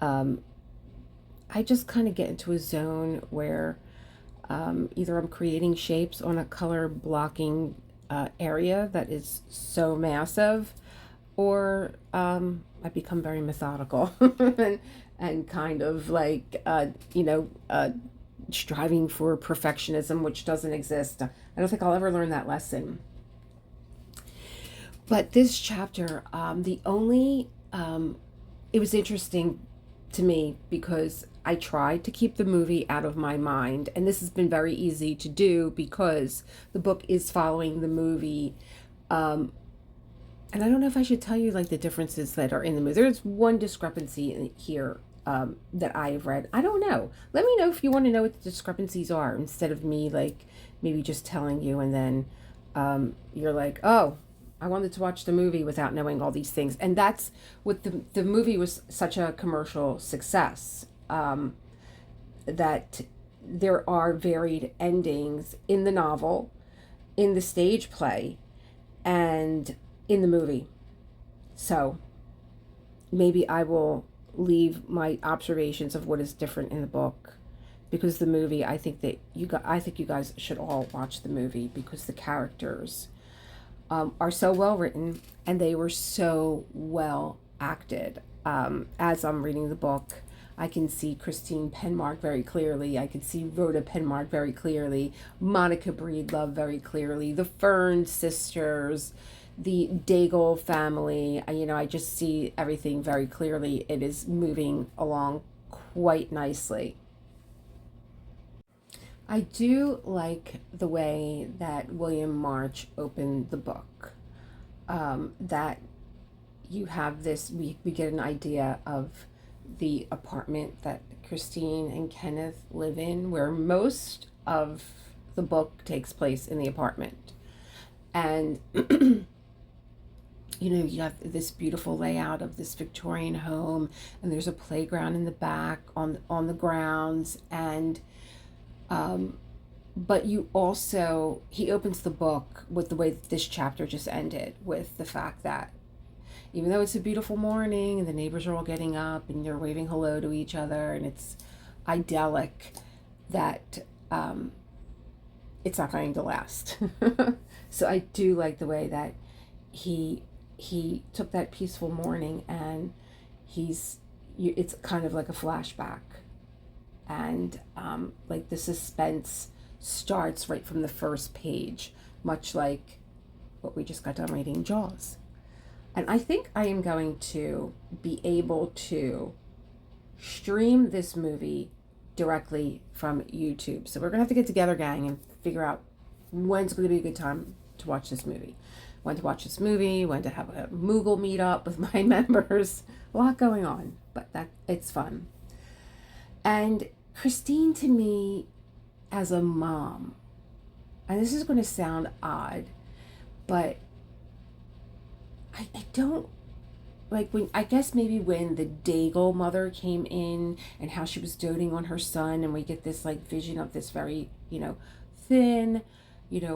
I just kind of get into a zone where either I'm creating shapes on a color blocking area that is so massive, or I become very methodical and kind of like, striving for perfectionism, which doesn't exist. I don't think I'll ever learn that lesson. But this chapter, it was interesting to me because I tried to keep the movie out of my mind. And this has been very easy to do because the book is following the movie. And I don't know if I should tell you like the differences that are in the movie. There's one discrepancy here that I've read. I don't know. Let me know if you want to know what the discrepancies are instead of me like maybe just telling you and then you're like, oh, I wanted to watch the movie without knowing all these things. And that's what the movie was such a commercial success, that there are varied endings in the novel, in the stage play, and in the movie. So maybe I will leave my observations of what is different in the book, because the movie, I think you guys should all watch the movie because the characters are so well written and they were so well acted. As I'm reading the book, I can see Christine Penmark very clearly. I can see Rhoda Penmark very clearly. Monica Breedlove very clearly. The Fern sisters, the Daigle family. I just see everything very clearly. It is moving along quite nicely. I do like the way that William March opened the book. That you have this, we get an idea of the apartment that Christine and Kenneth live in, where most of the book takes place in the apartment. And, you have this beautiful layout of this Victorian home, and there's a playground in the back on the grounds, and but he opens the book with the way that this chapter just ended, with the fact that even though it's a beautiful morning and the neighbors are all getting up and they're waving hello to each other and it's idyllic, that it's not going to last. So I do like the way that he took that peaceful morning and it's kind of like a flashback. And like the suspense starts right from the first page, much like what we just got done reading, Jaws. And I think I am going to be able to stream this movie directly from YouTube. So we're going to have to get together, gang, and figure out when's going to be a good time to watch this movie. When to watch this movie, when to have a Moogle meetup with my members. A lot going on, but it's fun. And Christine, to me, as a mom, and this is going to sound odd, but I don't like I guess maybe when the Daigle mother came in and how she was doting on her son, and we get this like vision of this very, thin,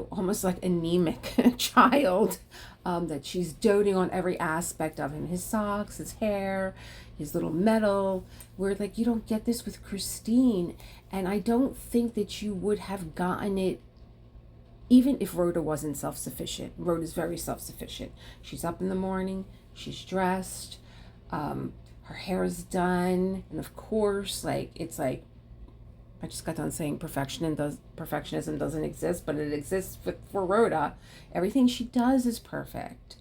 almost like anemic child, that she's doting on every aspect of him, his socks, his hair, his little medal. Where like you don't get this with Christine, and I don't think that you would have gotten it even if Rhoda wasn't self-sufficient. Rhoda's very self-sufficient. She's up in the morning, she's dressed, her hair is done, and of course, like it's like I just got done saying perfectionism doesn't exist, but it exists for Rhoda. Everything she does is perfect.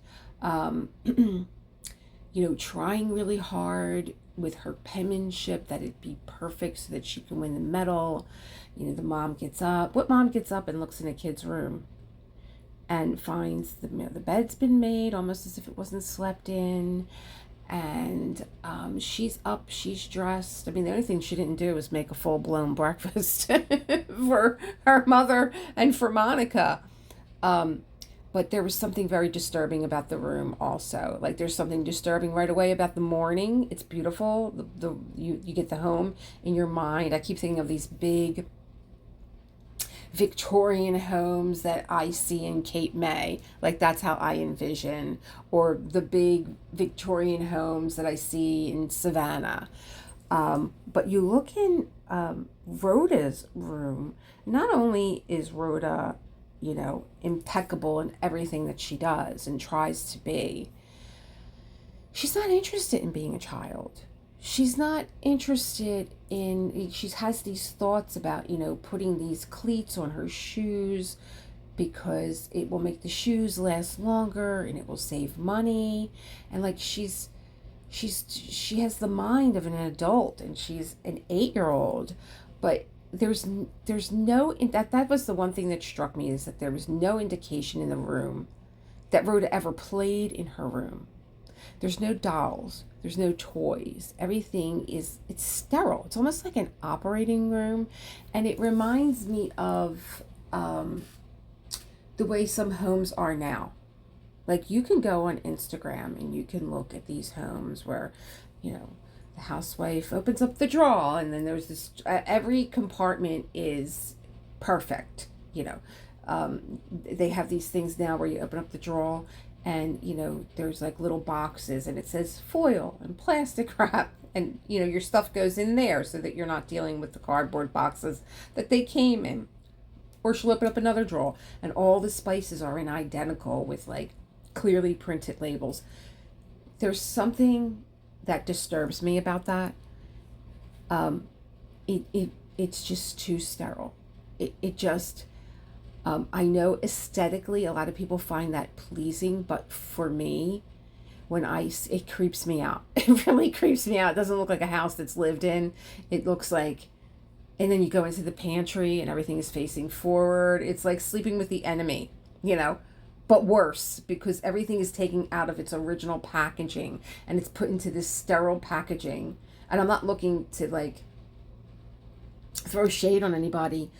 Trying really hard with her penmanship that it be perfect so that she can win the medal. The mom gets up. What mom gets up and looks in a kid's room and finds the bed's been made almost as if it wasn't slept in, and she's up, she's dressed. I mean, the only thing she didn't do was make a full-blown breakfast for her mother and for Monica. But there was something very disturbing about the room also. Like there's something disturbing right away about the morning. It's beautiful. You get the home in your mind. I keep thinking of these big Victorian homes that I see in Cape May. Like that's how I envision, or the big Victorian homes that I see in Savannah. But you look in Rhoda's room, not only is Rhoda, impeccable in everything that she does and tries to be, she's not interested in being a child. She's not interested in, she has these thoughts about, putting these cleats on her shoes because it will make the shoes last longer and it will save money. And like she has the mind of an adult, and she's an 8-year-old, but there's no, that was the one thing that struck me, is that there was no indication in the room that Rhoda ever played in her room. There's no dolls, there's no toys. Everything it's sterile. It's almost like an operating room, and it reminds me of the way some homes are now. Like you can go on Instagram and you can look at these homes where, the housewife opens up the drawer and then there's this, every compartment is perfect. They have these things now where you open up the drawer and, there's like little boxes and it says foil and plastic wrap, and, your stuff goes in there so that you're not dealing with the cardboard boxes that they came in. Or she'll open up another drawer and all the spices are in identical with like clearly printed labels. There's something that disturbs me about that. It's just too sterile. It just, I know aesthetically a lot of people find that pleasing, but for me, it creeps me out. It really creeps me out. It doesn't look like a house that's lived in. It looks like, and then you go into the pantry and everything is facing forward. It's like sleeping with the enemy, but worse, because everything is taken out of its original packaging and it's put into this sterile packaging. And I'm not looking to like throw shade on anybody.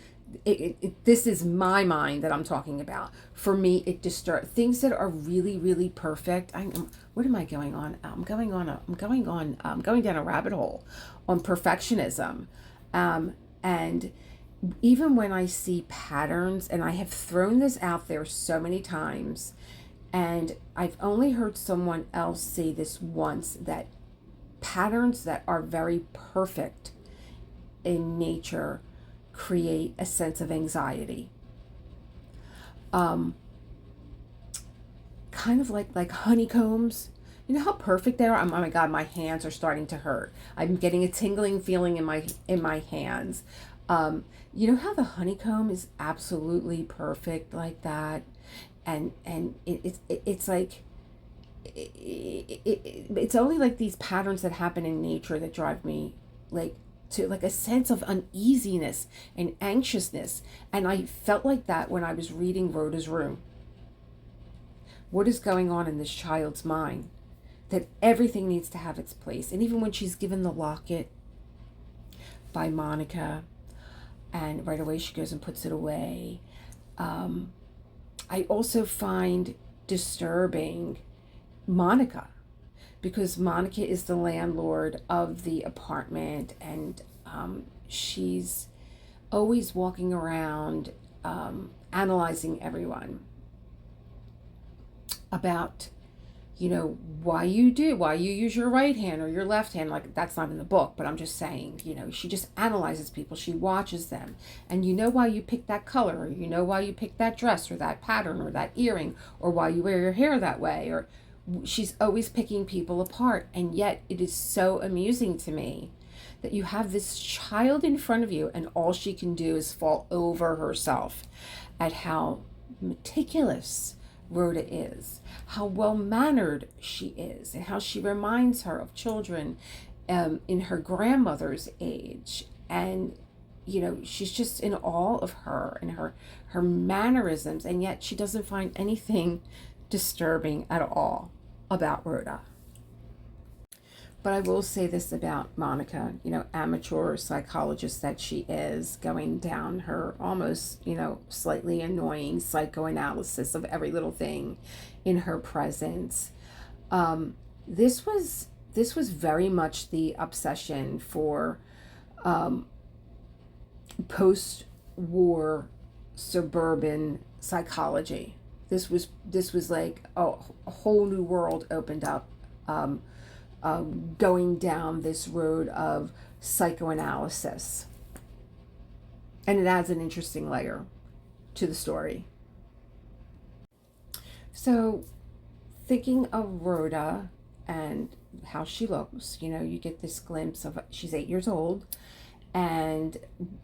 This is my mind that I'm talking about. For me, it disturbs things that are really, really perfect. What am I going on? I'm going down a rabbit hole on perfectionism. And even when I see patterns, and I have thrown this out there so many times, and I've only heard someone else say this once, that patterns that are very perfect in nature create a sense of anxiety. Kind of like honeycombs. You know how perfect they are? Oh my God, my hands are starting to hurt. I'm getting a tingling feeling in my hands. You know how the honeycomb is absolutely perfect like that, and it's like it's only like these patterns that happen in nature that drive me like to like a sense of uneasiness and anxiousness. And I felt like that when I was reading Rhoda's room. What is going on in this child's mind? That everything needs to have its place. And even when she's given the locket by Monica, and right away she goes and puts it away. I also find disturbing Monica, because Monica is the landlord of the apartment, and she's always walking around analyzing everyone about why you use your right hand or your left hand. Like, that's not in the book, but I'm just saying, she just analyzes people. She watches them. And why you pick that color, or why you pick that dress or that pattern or that earring, or why you wear your hair that way, or she's always picking people apart. And yet it is so amusing to me that you have this child in front of you and all she can do is fall over herself at how meticulous Rhoda is, how well-mannered she is, and how she reminds her of children in her grandmother's age. And she's just in awe of her and her mannerisms, and yet she doesn't find anything disturbing at all about Rhoda. But I will say this about Monica, amateur psychologist that she is, going down her almost, slightly annoying psychoanalysis of every little thing in her presence. This was very much the obsession for post-war suburban psychology. This was like a whole new world opened up, going down this road of psychoanalysis, and it adds an interesting layer to the story. So, thinking of Rhoda and how she looks, you get this glimpse of she's 8 years old, and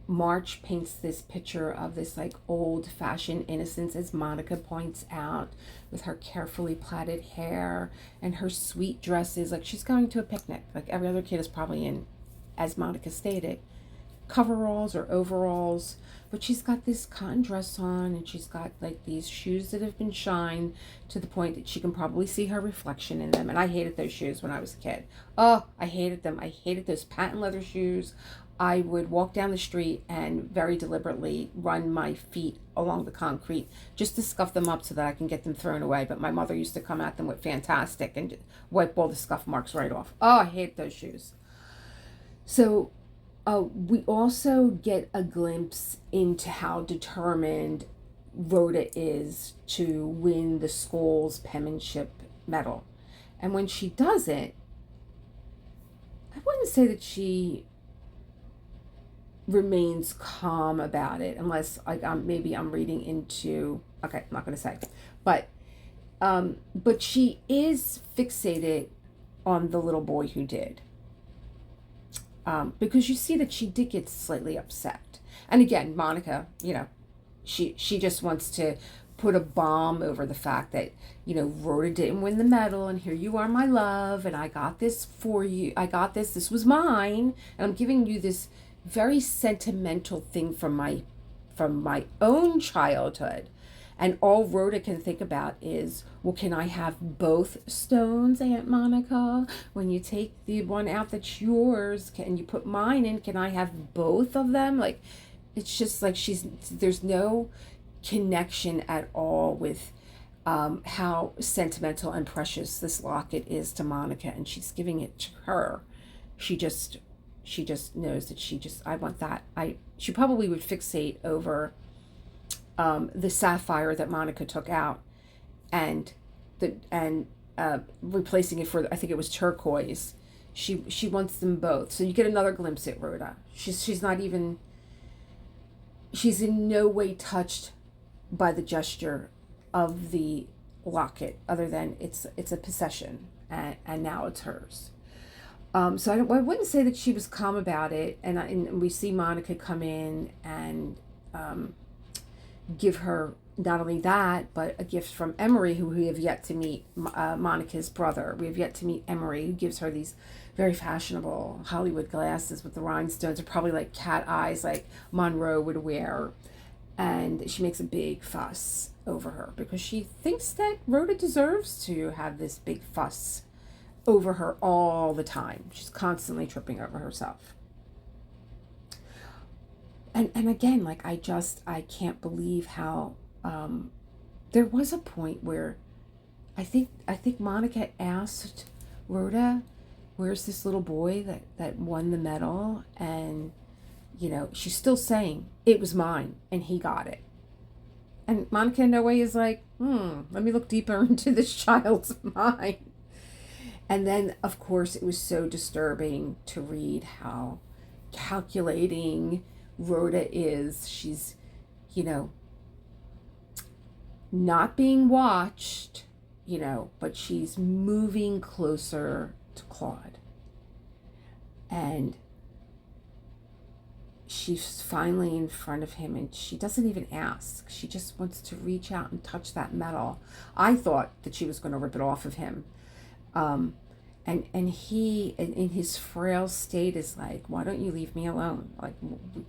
March paints this picture of this like old-fashioned innocence, as Monica points out, with her carefully plaited hair and her sweet dresses, like she's going to a picnic, like every other kid is probably in, as Monica stated, coveralls or overalls, but she's got this cotton dress on, and she's got like these shoes that have been shined to the point that she can probably see her reflection in them. And I hated those shoes when I was a kid. Oh, I hated them. I hated those patent leather shoes. I would walk down the street and very deliberately run my feet along the concrete just to scuff them up so that I can get them thrown away. But my mother used to come at them with Fantastic and wipe all the scuff marks right off. Oh, I hate those shoes. So we also get a glimpse into how determined Rhoda is to win the school's penmanship medal. And when she does it, I wouldn't say that she remains calm about it, unless maybe I'm reading into, okay, I'm not going to say, but she is fixated on the little boy who did. Because you see that she did get slightly upset. And again, Monica, she just wants to put a bomb over the fact that, Rhoda didn't win the medal, and here you are, my love, and I got this for you. This was mine, and I'm giving you this very sentimental thing from my own childhood. And all Rhoda can think about is, well, can I have both stones, Aunt Monica? When you take the one out that's yours, can you put mine in? Can I have both of them? Like, it's just like there's no connection at all with how sentimental and precious this locket is to Monica, and she's giving it to her. She just knows that I want that. She probably would fixate over the sapphire that Monica took out, and replacing it for, I think it was turquoise. She wants them both. So you get another glimpse at Rhoda. She's in no way touched by the gesture of the locket, other than it's a possession, and now it's hers. So I wouldn't say that she was calm about it. And we see Monica come in and give her not only that, but a gift from Emery, who we have yet to meet, Monica's brother. We have yet to meet Emery, who gives her these very fashionable Hollywood glasses with the rhinestones. Are probably like cat eyes, like Monroe would wear. And she makes a big fuss over her because she thinks that Rhoda deserves to have this big fuss over her all the time. She's constantly tripping over herself. And again, like, I can't believe how there was a point where I think Monica asked Rhoda, where's this little boy that won the medal? And she's still saying it was mine and he got it. And Monica in no way is like, let me look deeper into this child's mind. And then, of course, it was so disturbing to read how calculating Rhoda is. She's, not being watched, but she's moving closer to Claude. And she's finally in front of him, and she doesn't even ask. She just wants to reach out and touch that medal. I thought that she was going to rip it off of him. And he, in his frail state, is like, why don't you leave me alone? Like,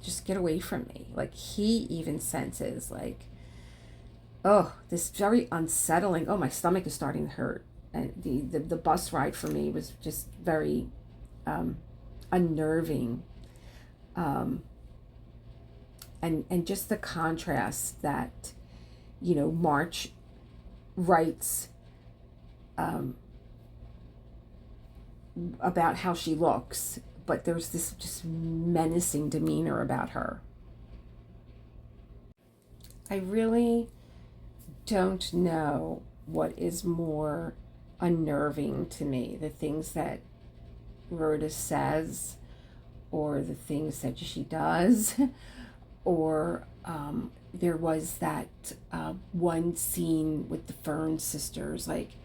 just get away from me. Like, he even senses, like, oh, this very unsettling, oh, my stomach is starting to hurt. And the bus ride for me was just very unnerving. And just the contrast that, March writes about how she looks, but there's this just menacing demeanor about her. I really don't know what is more unnerving to me, the things that Rhoda says or the things that she does, or there was that one scene with the Fern sisters. Like,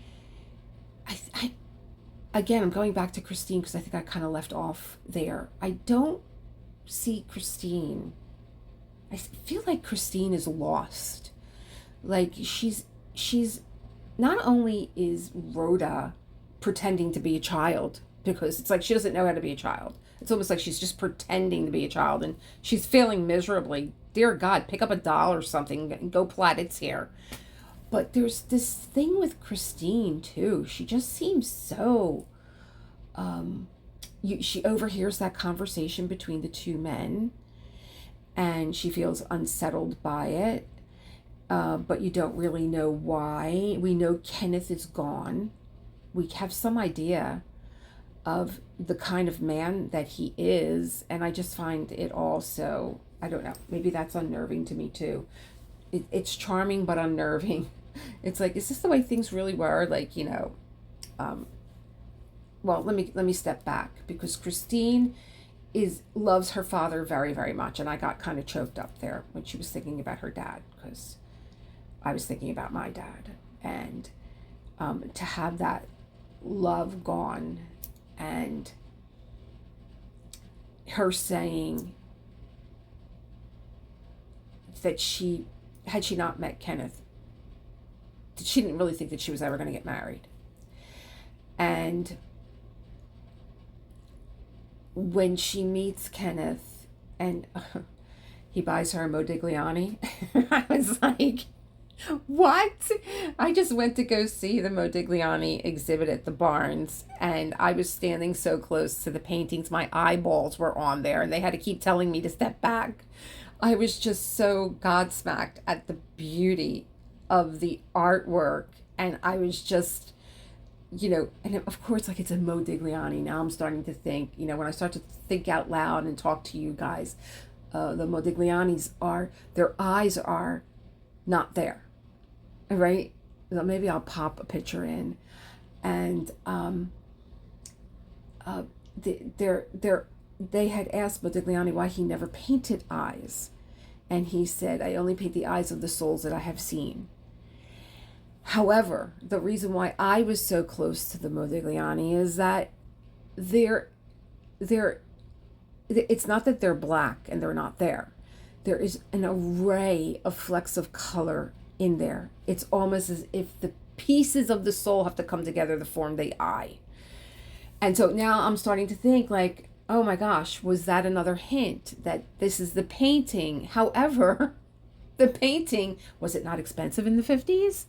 I again, I'm going back to Christine because I think I kind of left off there. I don't see Christine. I feel like Christine is lost. Like she's not only is Rhoda pretending to be a child, because it's like she doesn't know how to be a child. It's almost like she's just pretending to be a child and she's failing miserably. Dear God, pick up a doll or something and go plait its hair. But there's this thing with Christine too. She just seems so she overhears that conversation between the two men and she feels unsettled by it. But you don't really know why. We know Kenneth is gone. We have some idea of the kind of man that he is, and I just find it all so, I don't know, maybe that's unnerving to me too. It's charming but unnerving. It's like, is this the way things really were? Like, well, let me step back, because Christine loves her father very, very much, and I got kind of choked up there when she was thinking about her dad, because I was thinking about my dad, and to have that love gone, and her saying that had she not met Kenneth, she didn't really think that she was ever going to get married. And when she meets Kenneth and he buys her a Modigliani, I was like, what? I just went to go see the Modigliani exhibit at the Barnes, and I was standing so close to the paintings, my eyeballs were on there, and they had to keep telling me to step back. I was just so godsmacked at the beauty of the artwork, and I was just, and of course, like, it's a Modigliani. Now I'm starting to think, when I start to think out loud and talk to you guys, the Modiglianis their eyes are not there. Right? Maybe I'll pop a picture in, and they had asked Modigliani why he never painted eyes, and he said, "I only paint the eyes of the souls that I have seen." However, the reason why I was so close to the Modigliani is that it's not that they're black and they're not there. There is an array of flecks of color in there. It's almost as if the pieces of the soul have to come together to form the eye. And so now I'm starting to think, like, oh my gosh, was that another hint that this is the painting? However, the painting, was it not expensive in the 50s?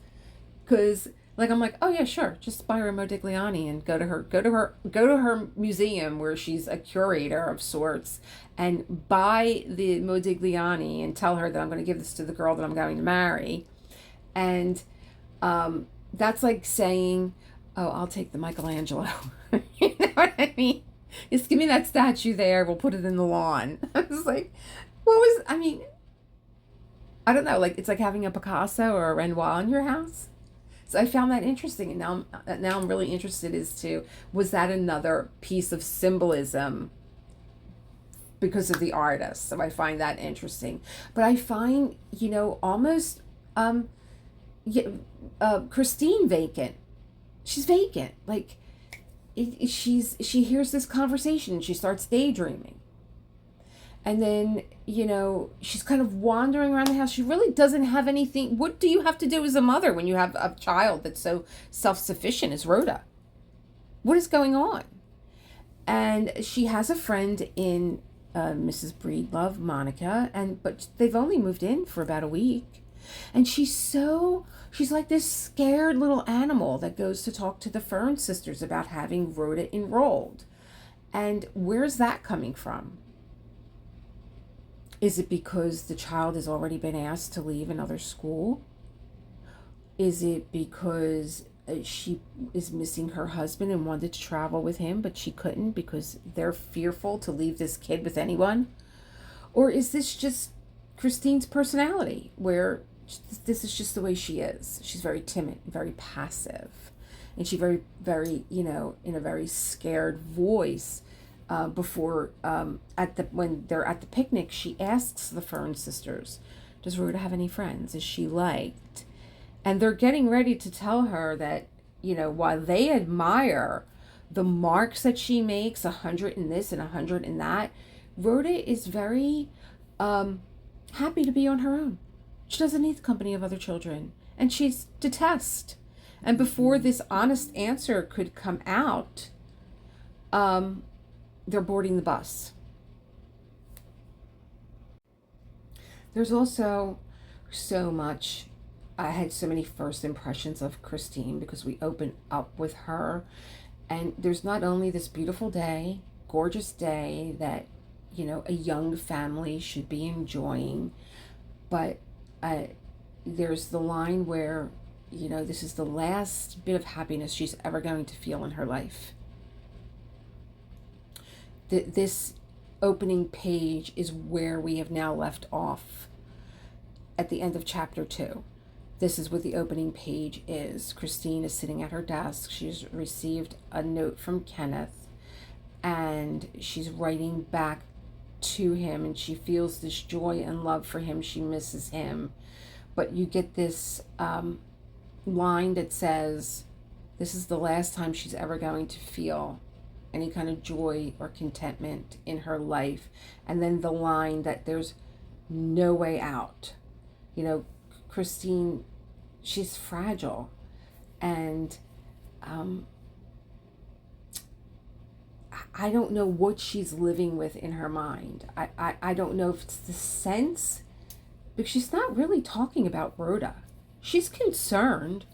Because, like, I'm like, oh yeah, sure, just buy her a Modigliani and go to her museum where she's a curator of sorts, and buy the Modigliani and tell her that I'm going to give this to the girl that I'm going to marry. And that's like saying, oh, I'll take the Michelangelo. You know what I mean? Just give me that statue there. We'll put it in the lawn. I was like, I don't know. Like, it's like having a Picasso or a Renoir in your house. So I found that interesting. And now I'm really interested as to, was that another piece of symbolism because of the artist? So I find that interesting. But I find, almost Christine vacant. She's vacant. Like, she hears this conversation and she starts daydreaming. And then, she's kind of wandering around the house. She really doesn't have anything. What do you have to do as a mother when you have a child that's so self-sufficient as Rhoda? What is going on? And she has a friend in Mrs. Breedlove, Monica, but they've only moved in for about a week. And she's like this scared little animal that goes to talk to the Fern sisters about having Rhoda enrolled. And where's that coming from? Is it because the child has already been asked to leave another school? Is it because she is missing her husband and wanted to travel with him, but she couldn't because they're fearful to leave this kid with anyone? Or is this just Christine's personality, where this is just the way she is. She's very timid, very passive, and she very, very, in a very scared voice. Before when they're at the picnic, she asks the Fern sisters, "Does Rhoda have any friends? Is she liked?" And they're getting ready to tell her that, while they admire the marks that she makes, 100 in this and 100 in that, Rhoda is very happy to be on her own. She doesn't need the company of other children, and she's detest. And before this honest answer could come out, they're boarding the bus. There's also so much. I had so many first impressions of Christine because we opened up with her, and there's not only this beautiful day, gorgeous day that a young family should be enjoying, but there's the line where this is the last bit of happiness she's ever going to feel in her life. This opening page is where we have now left off at the end of chapter 2. This is what the opening page is. Christine is sitting at her desk. She's received a note from Kenneth, and she's writing back to him, and she feels this joy and love for him. She misses him. But you get this line that says, this is the last time she's ever going to feel any kind of joy or contentment in her life. And then the line that there's no way out. Christine, she's fragile, and I don't know what she's living with in her mind. I don't know if it's the sense, because she's not really talking about Rhoda. She's concerned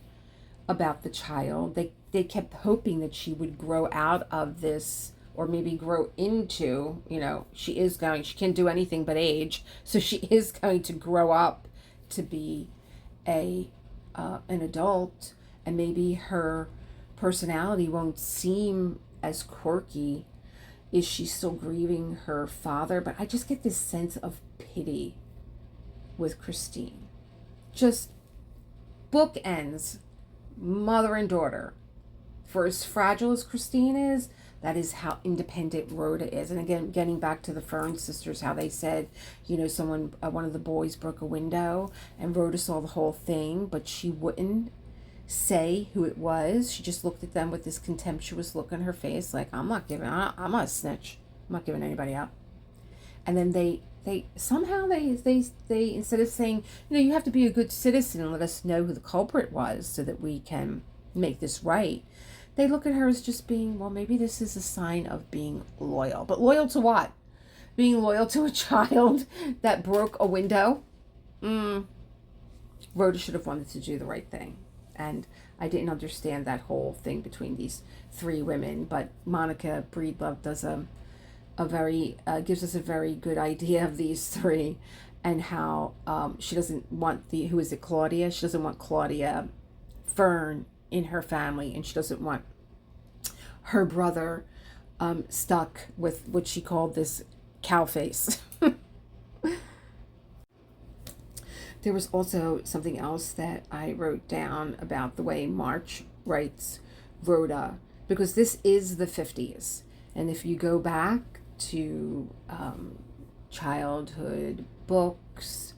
about the child. They kept hoping that she would grow out of this, or maybe grow into, she can't do anything but age, so she is going to grow up to be an adult, and maybe her personality won't seem as quirky. Is she still grieving her father? But I just get this sense of pity with Christine. Just bookends, mother and daughter. For as fragile as Christine is, that is how independent Rhoda is. And again, getting back to the Fern sisters, how they said, someone, one of the boys broke a window, and Rhoda saw the whole thing, but she wouldn't say who it was. She just looked at them with this contemptuous look on her face, like, I'm not a snitch. I'm not giving anybody up. And then they somehow instead of saying, you have to be a good citizen and let us know who the culprit was so that we can make this right, they look at her as just being, well, maybe this is a sign of being loyal. But loyal to what? Being loyal to a child that broke a window? Rhoda should have wanted to do the right thing. And I didn't understand that whole thing between these three women. But Monica Breedlove does gives us a very good idea of these three, and how she doesn't want who is it, Claudia? She doesn't want Claudia Fern in her family, and she doesn't want her brother stuck with what she called this cow face. There was also something else that I wrote down about the way March writes Rhoda, because this is the 50s, and if you go back to childhood books,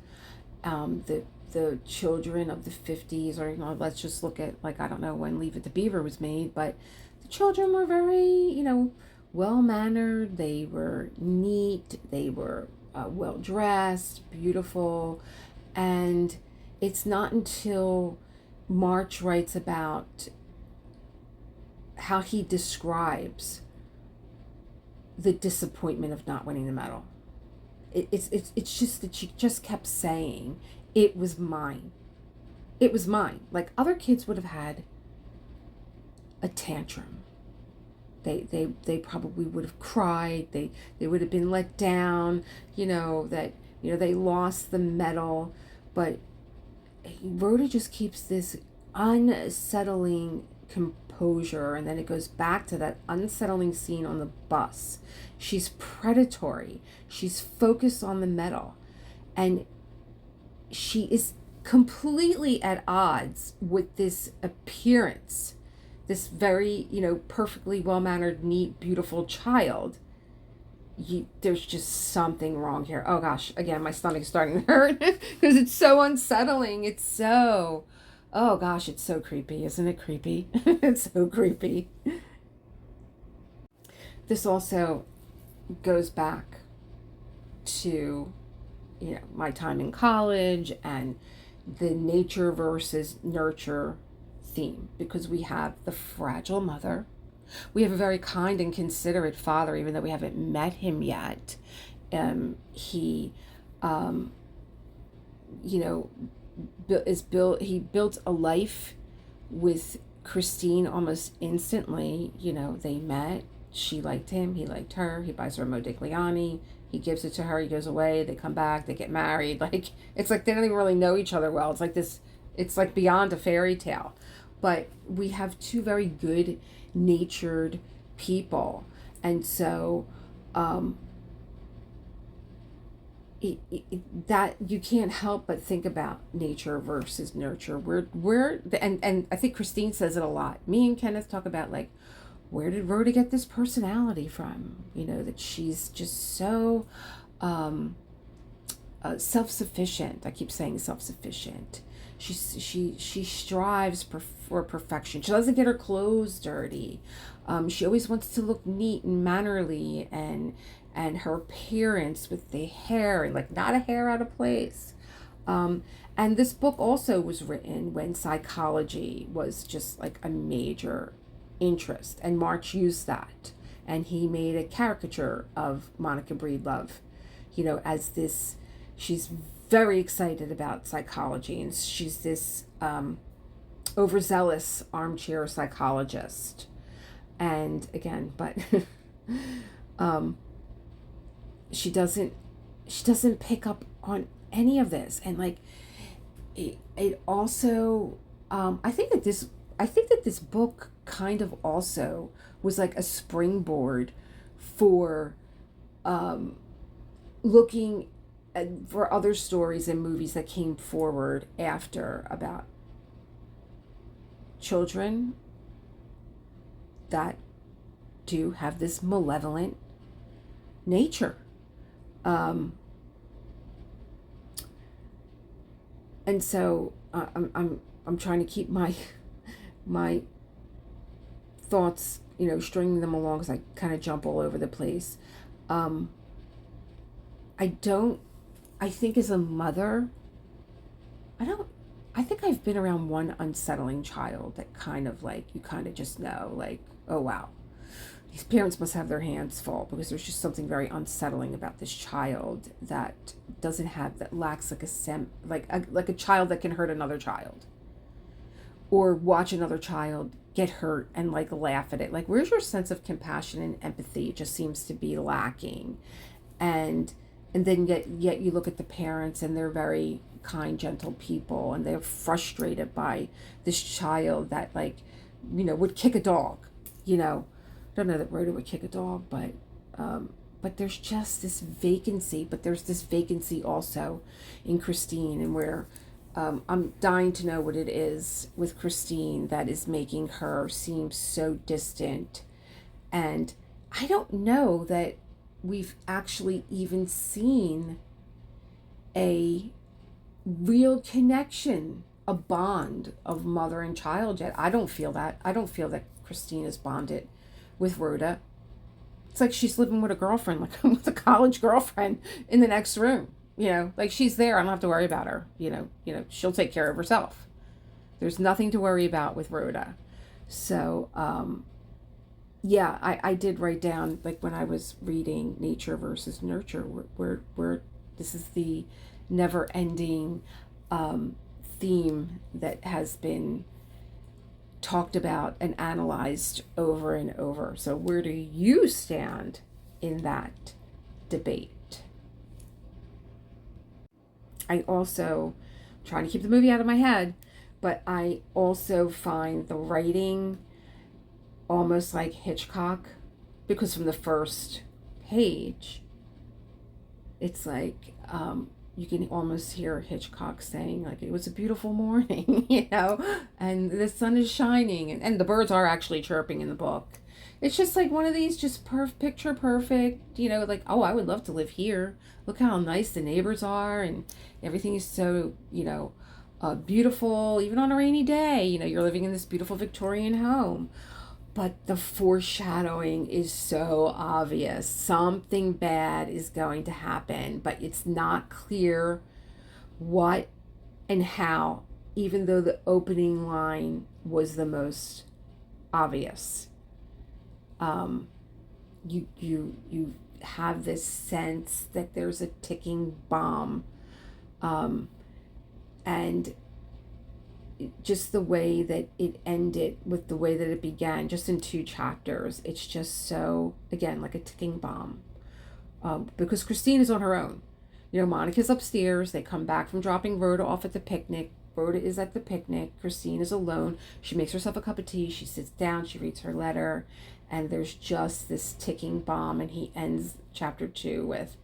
the children of the 50s, or let's just look at, like, I don't know when Leave It to Beaver was made, but the children were very well-mannered, they were neat, they were well-dressed, beautiful. And it's not until March writes about how he describes the disappointment of not winning the medal. It's just that she just kept saying, it was mine. It was mine. Like, other kids would have had a tantrum. They probably would have cried. They would have been let down, that they lost the medal. But Rhoda just keeps this unsettling composure, and then it goes back to that unsettling scene on the bus. She's predatory. She's focused on the medal, and she is completely at odds with this appearance, this very, perfectly well-mannered, neat, beautiful child. There's just something wrong here. Oh gosh, again, my stomach's starting to hurt because it's so unsettling. It's so, oh gosh, it's so creepy. Isn't it creepy? It's so creepy. This also goes back to, my time in college and the nature versus nurture theme, because we have the fragile mother. We have a very kind and considerate father, even though we haven't met him yet. He, he built a life with Christine almost instantly. They met. She liked him. He liked her. He buys her a Modigliani. He gives it to her. He goes away. They come back. They get married. Like, it's like they don't even really know each other well. It's like this. It's like beyond a fairy tale. But we have two very good natured people, and so that you can't help but think about nature versus nurture. And I think Christine says it a lot. Me and Kenneth talk about, like, where did Rhoda get this personality from? That she's just so self-sufficient. I keep saying self-sufficient. She strives for perfection. She doesn't get her clothes dirty. She always wants to look neat and mannerly, and her appearance with the hair, and like not a hair out of place. And this book also was written when psychology was just like a major interest, and March used that, and he made a caricature of Monica Breedlove, as this. She's very excited about psychology, and she's this overzealous armchair psychologist. And again, but she doesn't pick up on any of this. And like it also I think that this book kind of also was like a springboard for looking for other stories and movies that came forward after, about children that do have this malevolent nature. And so I'm trying to keep my thoughts, stringing them along, because I kind of jump all over the place. I think as a mother, I think I've been around one unsettling child that kind of like, you kind of just know, like, oh wow, these parents must have their hands full, because there's just something very unsettling about this child that lacks like a child that can hurt another child, or watch another child get hurt and like laugh at it. Like, where's your sense of compassion and empathy? It just seems to be lacking. And then yet you look at the parents, and they're very kind, gentle people, and they're frustrated by this child that, like, would kick a dog. I don't know that Rhoda would kick a dog, but there's just this vacancy. But there's this vacancy also in Christine, and where I'm dying to know what it is with Christine that is making her seem so distant. And I don't know that we've actually even seen a real connection, a bond of mother and child yet. I don't feel that. I don't feel that Christine is bonded with Rhoda. It's like she's living with a girlfriend, like with a college girlfriend in the next room. Like, she's there. I don't have to worry about her. She'll take care of herself. There's nothing to worry about with Rhoda. So, yeah, I did write down, like, when I was reading Nature versus Nurture, where this is the never-ending theme that has been talked about and analyzed over and over. So where do you stand in that debate? I also, trying to keep the movie out of my head, but I also find the writing almost like Hitchcock, because from the first page, it's like, you can almost hear Hitchcock saying, like, it was a beautiful morning, and the sun is shining, and the birds are actually chirping in the book. It's just like one of these just picture perfect, like, oh, I would love to live here. Look how nice the neighbors are, and everything is so, beautiful, even on a rainy day. You're living in this beautiful Victorian home. But the foreshadowing is so obvious. Something bad is going to happen, but it's not clear what and how, even though the opening line was the most obvious. You have this sense that there's a ticking bomb, and just the way that it ended with the way that it began, just in 2 chapters, it's just so, again, like a ticking bomb. Because Christine is on her own. Monica's upstairs. They come back from dropping Rhoda off at the picnic. Rhoda is at the picnic. Christine is alone. She makes herself a cup of tea. She sits down. She reads her letter. And there's just this ticking bomb. And he ends chapter 2 with,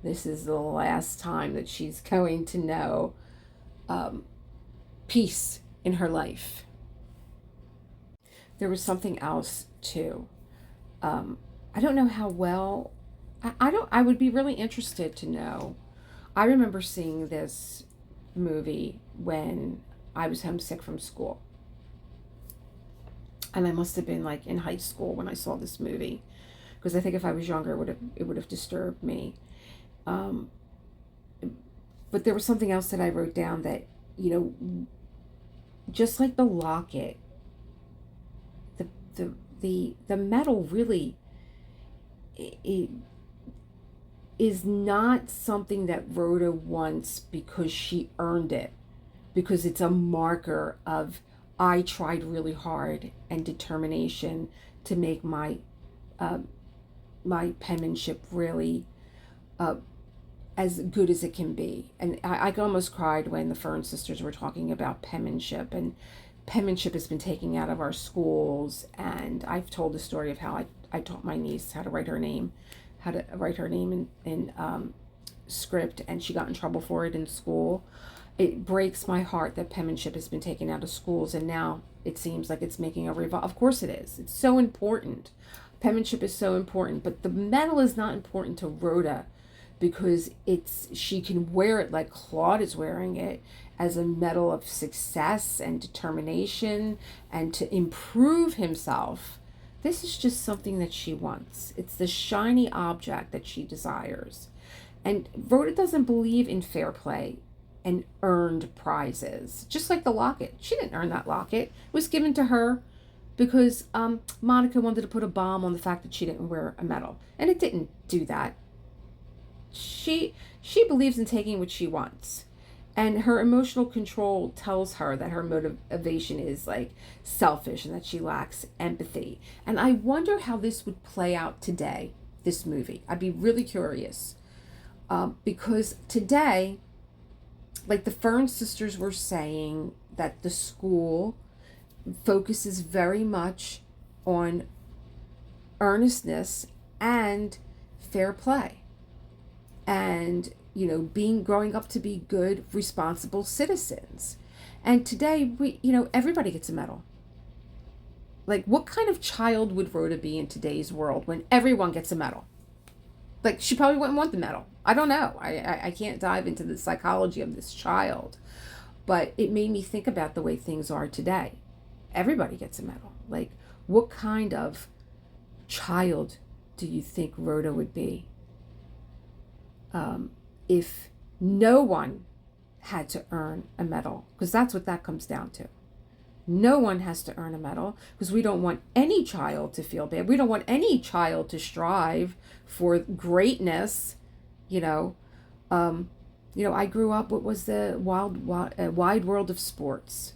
this is the last time that she's going to know peace in her life. There was something else too. I don't know how well, I would be really interested to know. I remember seeing this movie when I was homesick from school. And I must have been like in high school when I saw this movie, because I think if I was younger, it would have disturbed me. But there was something else that I wrote down that, just like the locket, the metal really, it is not something that Rhoda wants because she earned it, because it's a marker of, I tried really hard and determination to make my penmanship really as good as it can be. And I almost cried when the Fern sisters were talking about penmanship, and penmanship has been taken out of our schools. And I've told the story of how I taught my niece how to write her name in script, and she got in trouble for it in school. It breaks my heart that penmanship has been taken out of schools, and now it seems like it's making a revival. Of course it is. It's so important. Penmanship is so important, but the medal is not important to Rhoda, because she can wear it like Claude is wearing it, as a medal of success and determination and to improve himself. This is just something that she wants. It's the shiny object that she desires. And Rhoda doesn't believe in fair play and earned prizes. Just like the locket. She didn't earn that locket. It was given to her because Monica wanted to put a bomb on the fact that she didn't wear a medal. And it didn't do that. She believes in taking what she wants. And her emotional control tells her that her motivation is like selfish and that she lacks empathy. And I wonder how this would play out today, this movie. I'd be really curious. Because today, like the Fern sisters were saying, that the school focuses very much on earnestness and fair play. And growing up to be good, responsible citizens. And today, everybody gets a medal. Like, what kind of child would Rhoda be in today's world when everyone gets a medal? Like, she probably wouldn't want the medal. I don't know. I can't dive into the psychology of this child. But it made me think about the way things are today. Everybody gets a medal. Like, what kind of child do you think Rhoda would be? If no one had to earn a medal, because that's what that comes down to. No one has to earn a medal, because we don't want any child to feel bad. We don't want any child to strive for greatness. I grew up, what was the wide world of sports.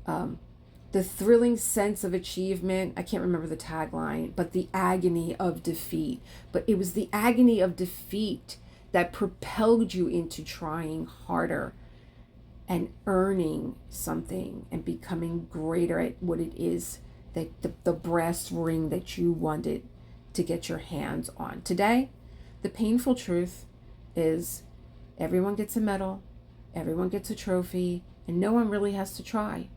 The thrilling sense of achievement, I can't remember the tagline, but the agony of defeat. But it was the agony of defeat that propelled you into trying harder and earning something and becoming greater at what it is, that the brass ring that you wanted to get your hands on. Today, the painful truth is Everyone gets a medal, everyone gets a trophy, and no one really has to try,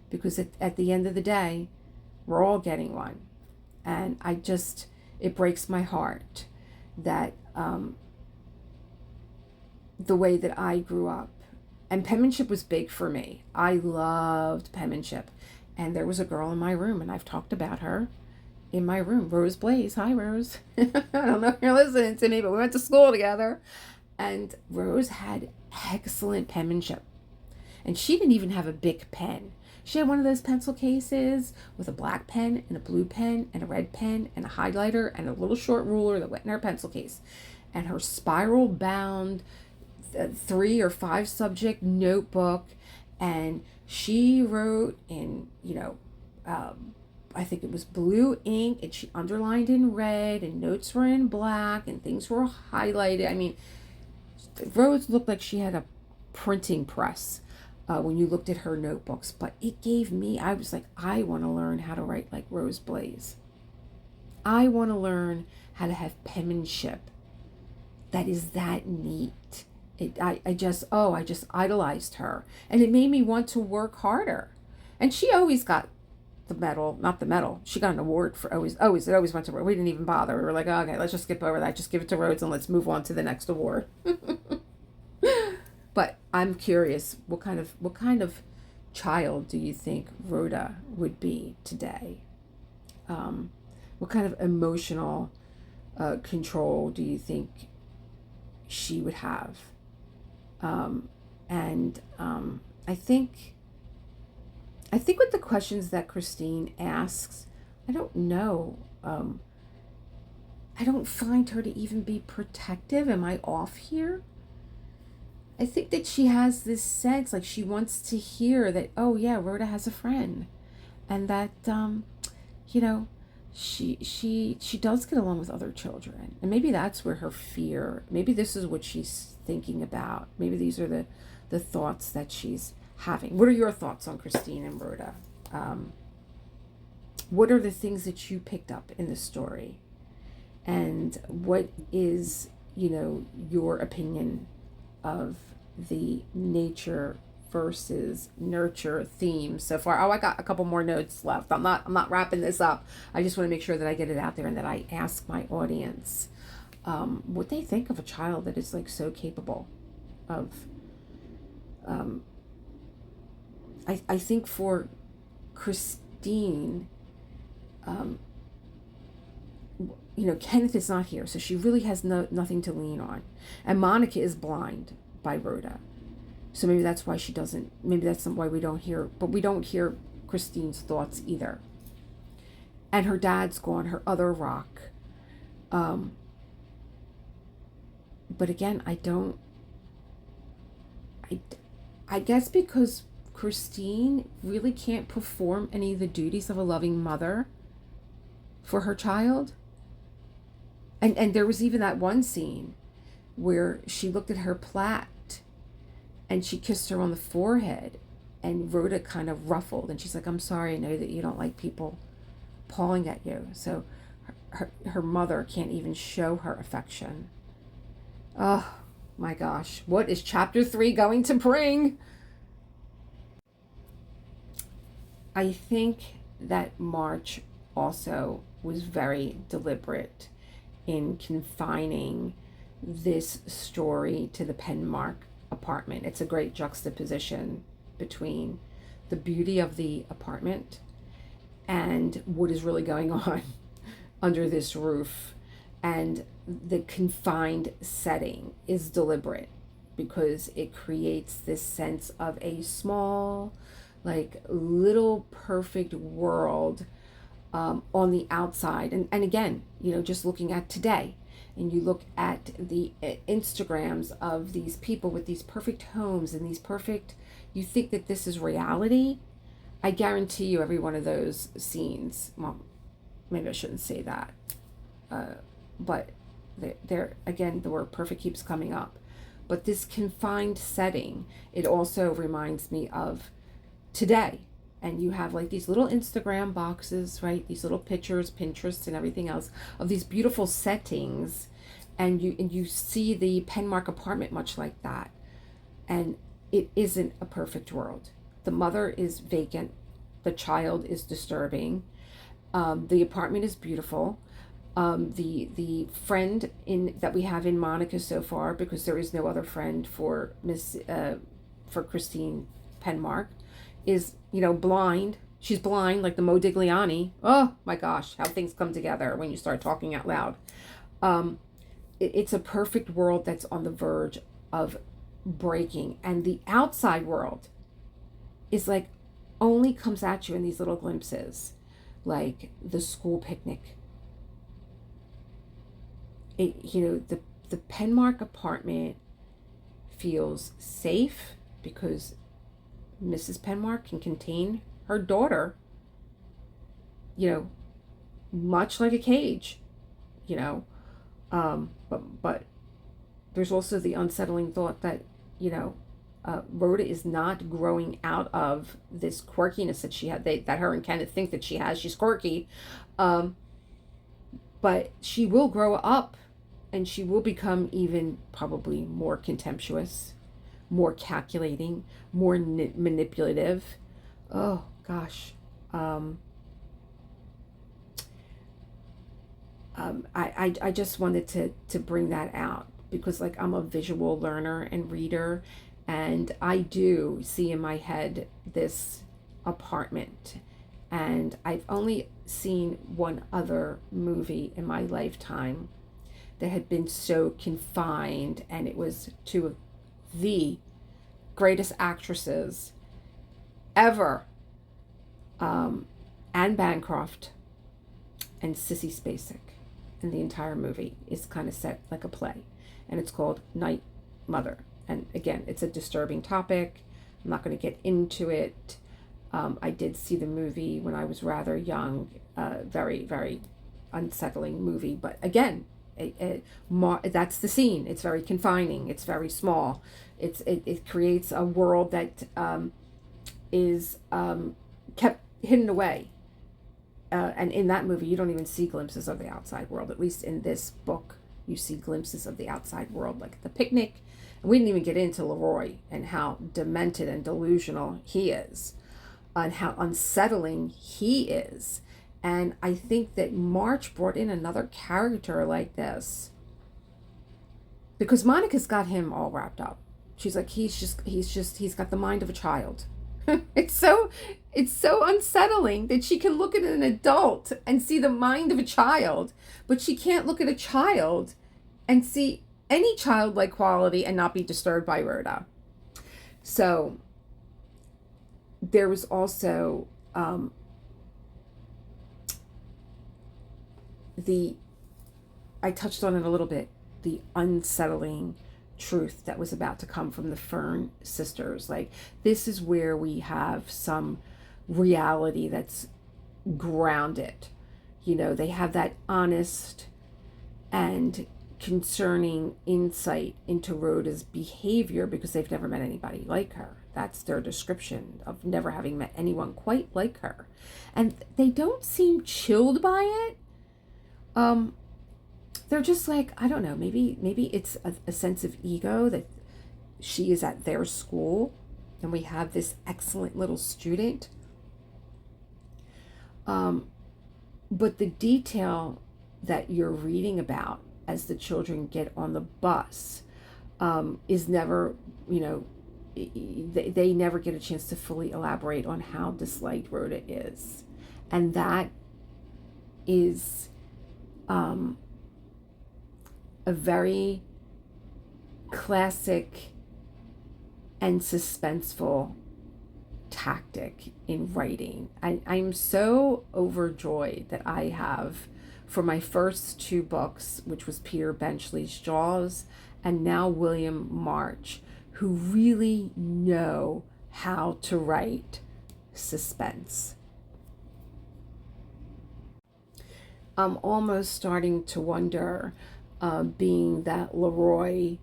because at the end of the day, we're all getting one. And it breaks my heart that the way that I grew up, and penmanship was big for me. I loved penmanship. And there was a girl in my room, and I've talked about her in my room, Rose Blaze. Hi, Rose. I don't know if you're listening to me, but we went to school together. And Rose had excellent penmanship. And she didn't even have a big pen. She had one of those pencil cases with a black pen and a blue pen and a red pen and a highlighter and a little short ruler that went in her pencil case. And her spiral bound 3 or 5 subject notebook. And she wrote in, I think it was blue ink, and she underlined in red, and notes were in black, and things were highlighted. I mean, Rose looked like she had a printing press when you looked at her notebooks. But it gave me, I was like, I want to learn how to write like Rose Blaze. I want to learn how to have penmanship that is that neat. I just idolized her, and it made me want to work harder. And she always got the medal, not the medal. She got an award for it always went to her. We didn't even bother. We were like, okay, let's just skip over that. Just give it to Rhodes and let's move on to the next award. But I'm curious, what kind of child do you think Rhoda would be today? What kind of emotional control do you think she would have? I think with the questions that Christine asks, I don't know. I don't find her to even be protective. Am I off here? I think that she has this sense, like she wants to hear that, oh yeah, Rhoda has a friend, and that she does get along with other children. And maybe that's where her fear, maybe this is what she's thinking about. Maybe these are the thoughts that she's having. What are your thoughts on Christine and Rhoda? What are the things that you picked up in the story? And what is, your opinion of the nature versus nurture theme so far? Oh, I got a couple more notes left. I'm not wrapping this up. I just want to make sure that I get it out there and that I ask my audience what they think of a child that is like so capable of I think for Christine, Kenneth is not here, so she really has nothing to lean on. And Monica is blind by Rhoda. So maybe that's why she doesn't, maybe that's why we don't hear Christine's thoughts either. And her dad's gone, her other rock. But again, I guess because Christine really can't perform any of the duties of a loving mother for her child. And there was even that one scene where she looked at her plait and she kissed her on the forehead, and Rhoda kind of ruffled, and she's like, I'm sorry, I know that you don't like people pawing at you. So her mother can't even show her affection. Oh my gosh, what is chapter 3 going to bring? I think that March also was very deliberate in confining this story to the Penmark apartment. It's a great juxtaposition between the beauty of the apartment and what is really going on under this roof. And the confined setting is deliberate because it creates this sense of a small, like little perfect world on the outside. And again, just looking at today, and you look at the Instagrams of these people with these perfect homes and these perfect, you think that this is reality. I guarantee you every one of those scenes, well, maybe I shouldn't say that, but they're again, the word perfect keeps coming up. But this confined setting, it also reminds me of today. And you have like these little Instagram boxes, right? These little pictures, Pinterest and everything else of these beautiful settings. and you see the Penmark apartment much like that. And it isn't a perfect world. The mother is vacant. The child is disturbing. The apartment is beautiful. The friend in that we have in Monica so far, because there is no other friend for for Christine Penmark, is blind. She's blind like the Modigliani. Oh my gosh, how things come together when you start talking out loud. It's a perfect world that's on the verge of breaking, and the outside world is like only comes at you in these little glimpses, like the school picnic. The Penmark apartment feels safe because Mrs. Penmark can contain her daughter, much like a cage, but there's also the unsettling thought that, Rhoda is not growing out of this quirkiness that she had, that her and Kenneth think that she has. She's quirky, but she will grow up and she will become even probably more contemptuous, more calculating, more manipulative. Oh gosh. I just wanted to bring that out because like I'm a visual learner and reader, and I do see in my head this apartment, and I've only seen one other movie in my lifetime that had been so confined, and it was two of the greatest actresses ever, Anne Bancroft and Sissy Spacek, and the entire movie is kind of set like a play, and it's called Night Mother. And again, it's a disturbing topic. I'm not going to get into it. I did see the movie when I was rather young. Very, very unsettling movie. But again, that's the scene. It's very confining. It's very small. It creates a world that is kept hidden away. And in that movie, you don't even see glimpses of the outside world. At least in this book, you see glimpses of the outside world, like the picnic. And we didn't even get into Leroy and how demented and delusional he is, and how unsettling he is. And I think that March brought in another character like this because Monica's got him all wrapped up. She's like, he's got the mind of a child. It's so unsettling that she can look at an adult and see the mind of a child, but she can't look at a child and see any childlike quality and not be disturbed by Rhoda. So there was also I touched on it a little bit, the unsettling truth that was about to come from the Fern sisters. Like, this is where we have some reality that's grounded. They have that honest and concerning insight into Rhoda's behavior because they've never met anybody like her. That's their description of never having met anyone quite like her. And they don't seem chilled by it. They're just like, I don't know, maybe it's a sense of ego that she is at their school and we have this excellent little student. But the detail that you're reading about as the children get on the bus is never, they never get a chance to fully elaborate on how disliked Rhoda is. And that is a very classic and suspenseful tactic in writing. I'm so overjoyed that I have, for my first two books, which was Peter Benchley's Jaws and now William March, who really know how to write suspense. I'm almost starting to wonder, being that Leroy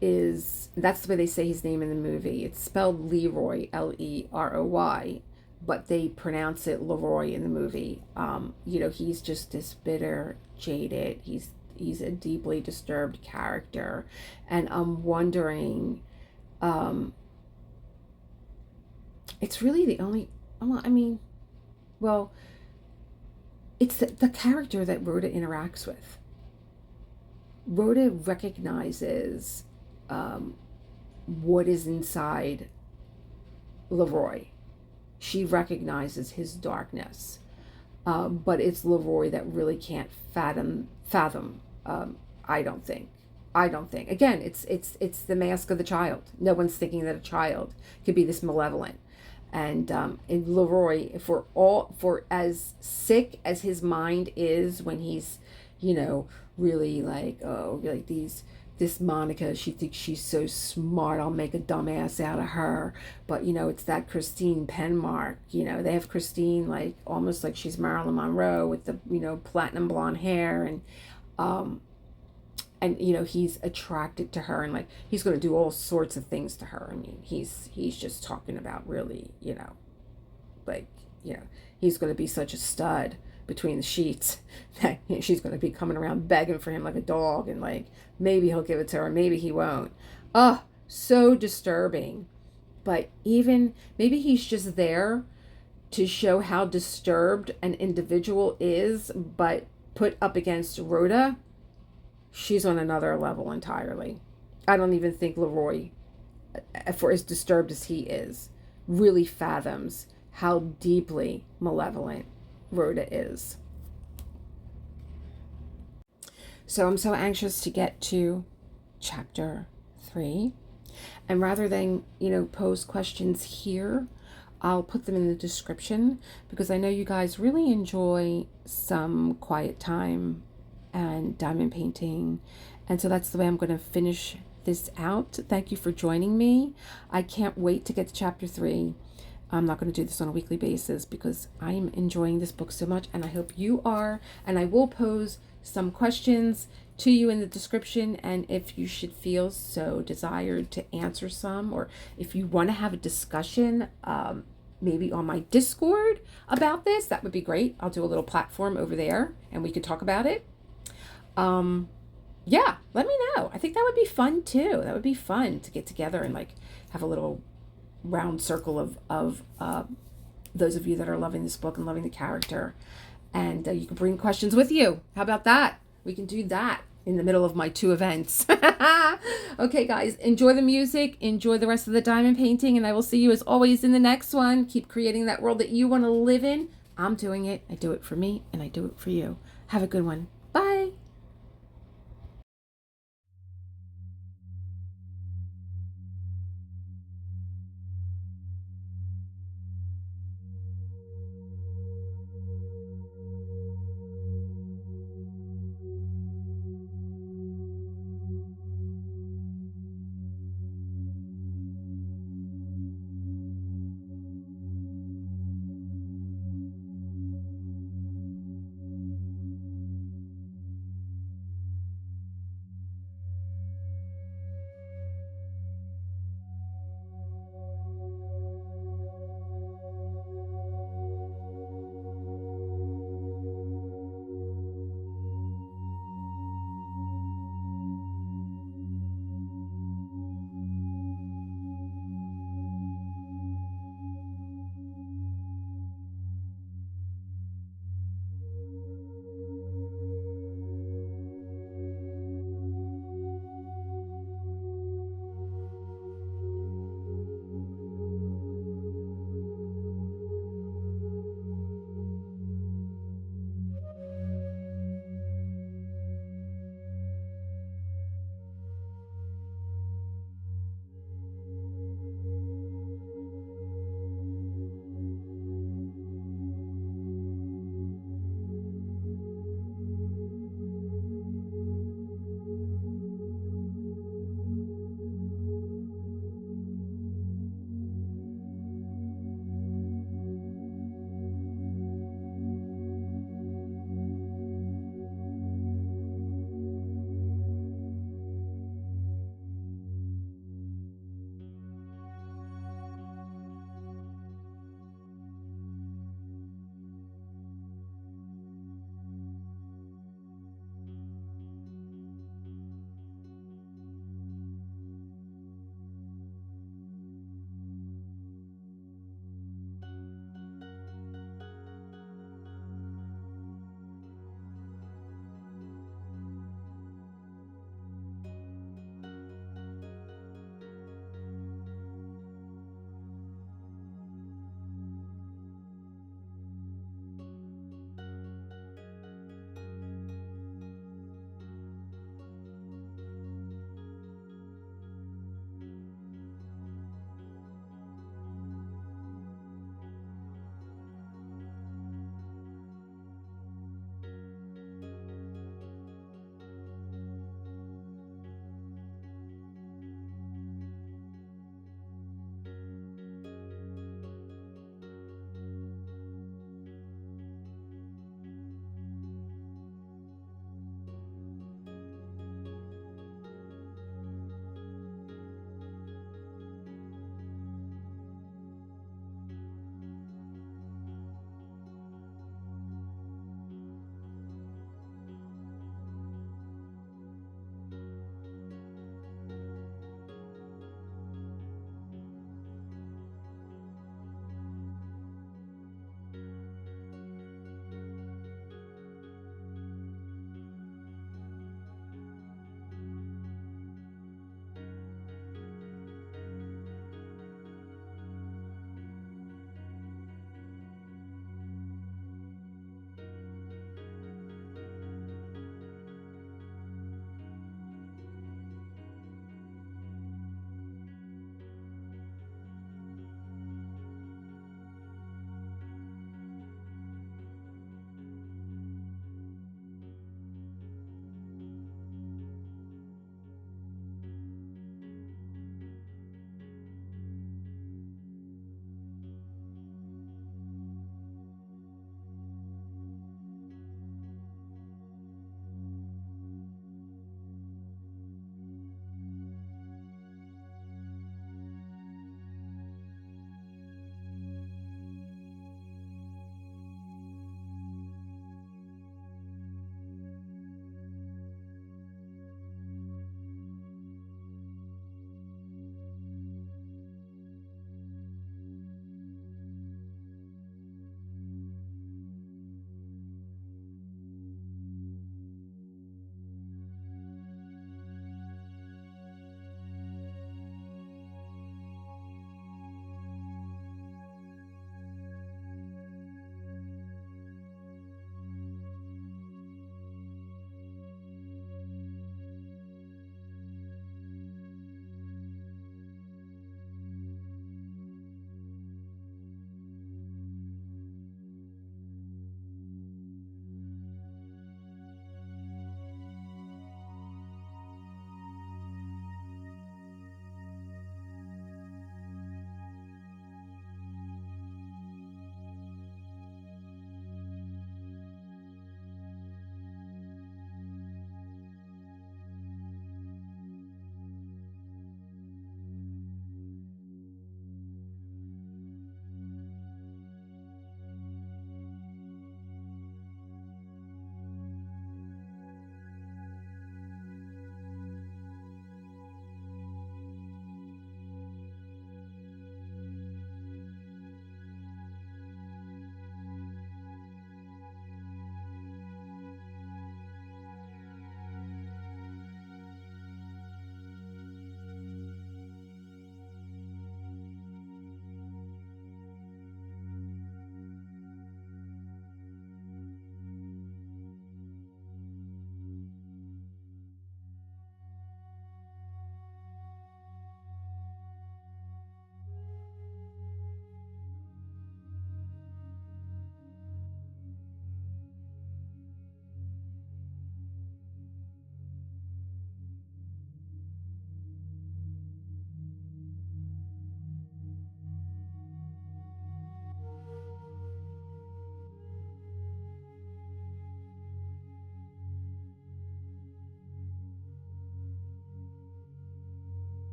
that's the way they say his name in the movie. It's spelled Leroy, Leroy, but they pronounce it Leroy in the movie. He's just this bitter, jaded, he's he's a deeply disturbed character, and I'm wondering, it's really the only, I mean, well, it's the character that Rhoda interacts with. Rhoda recognizes what is inside Leroy. She recognizes his darkness, but it's Leroy that really can't fathom. I don't think. Again, it's the mask of the child. No one's thinking that a child could be this malevolent. And in Leroy, for as sick as his mind is when he's, really like, oh, like this Monica, she thinks she's so smart, I'll make a dumbass out of her. But, it's that Christine pen mark. They have Christine like almost like she's Marilyn Monroe with the, platinum blonde hair. And he's attracted to her, and like he's going to do all sorts of things to her. I mean, he's just talking about really, like, he's going to be such a stud between the sheets that she's going to be coming around begging for him like a dog, and like maybe he'll give it to her, maybe he won't. Oh, so disturbing. But even maybe he's just there to show how disturbed an individual is, but put up against Rhoda, she's on another level entirely. I don't even think Leroy, for as disturbed as he is, really fathoms how deeply malevolent Rhoda is. So I'm so anxious to get to chapter 3. And rather than, pose questions here, I'll put them in the description, because I know you guys really enjoy some quiet time and diamond painting. And so that's the way I'm going to finish this out. Thank you for joining me. I can't wait to get to chapter 3. I'm not going to do this on a weekly basis because I'm enjoying this book so much, and I hope you are. And I will pose some questions to you in the description, and if you should feel so desired to answer some, or if you want to have a discussion, maybe on my Discord about this, that would be great. I'll do a little platform over there and we could talk about it. Yeah, let me know. I think that would be fun too. That would be fun to get together and like have a little round circle of those of you that are loving this book and loving the character, and you can bring questions with you. How about that? We can do that in the middle of my 2 events. Okay, guys, enjoy the music, enjoy the rest of the diamond painting, and I will see you as always in the next one. Keep creating that world that you want to live in. I'm doing it. I do it for me, and I do it for you. Have a good one.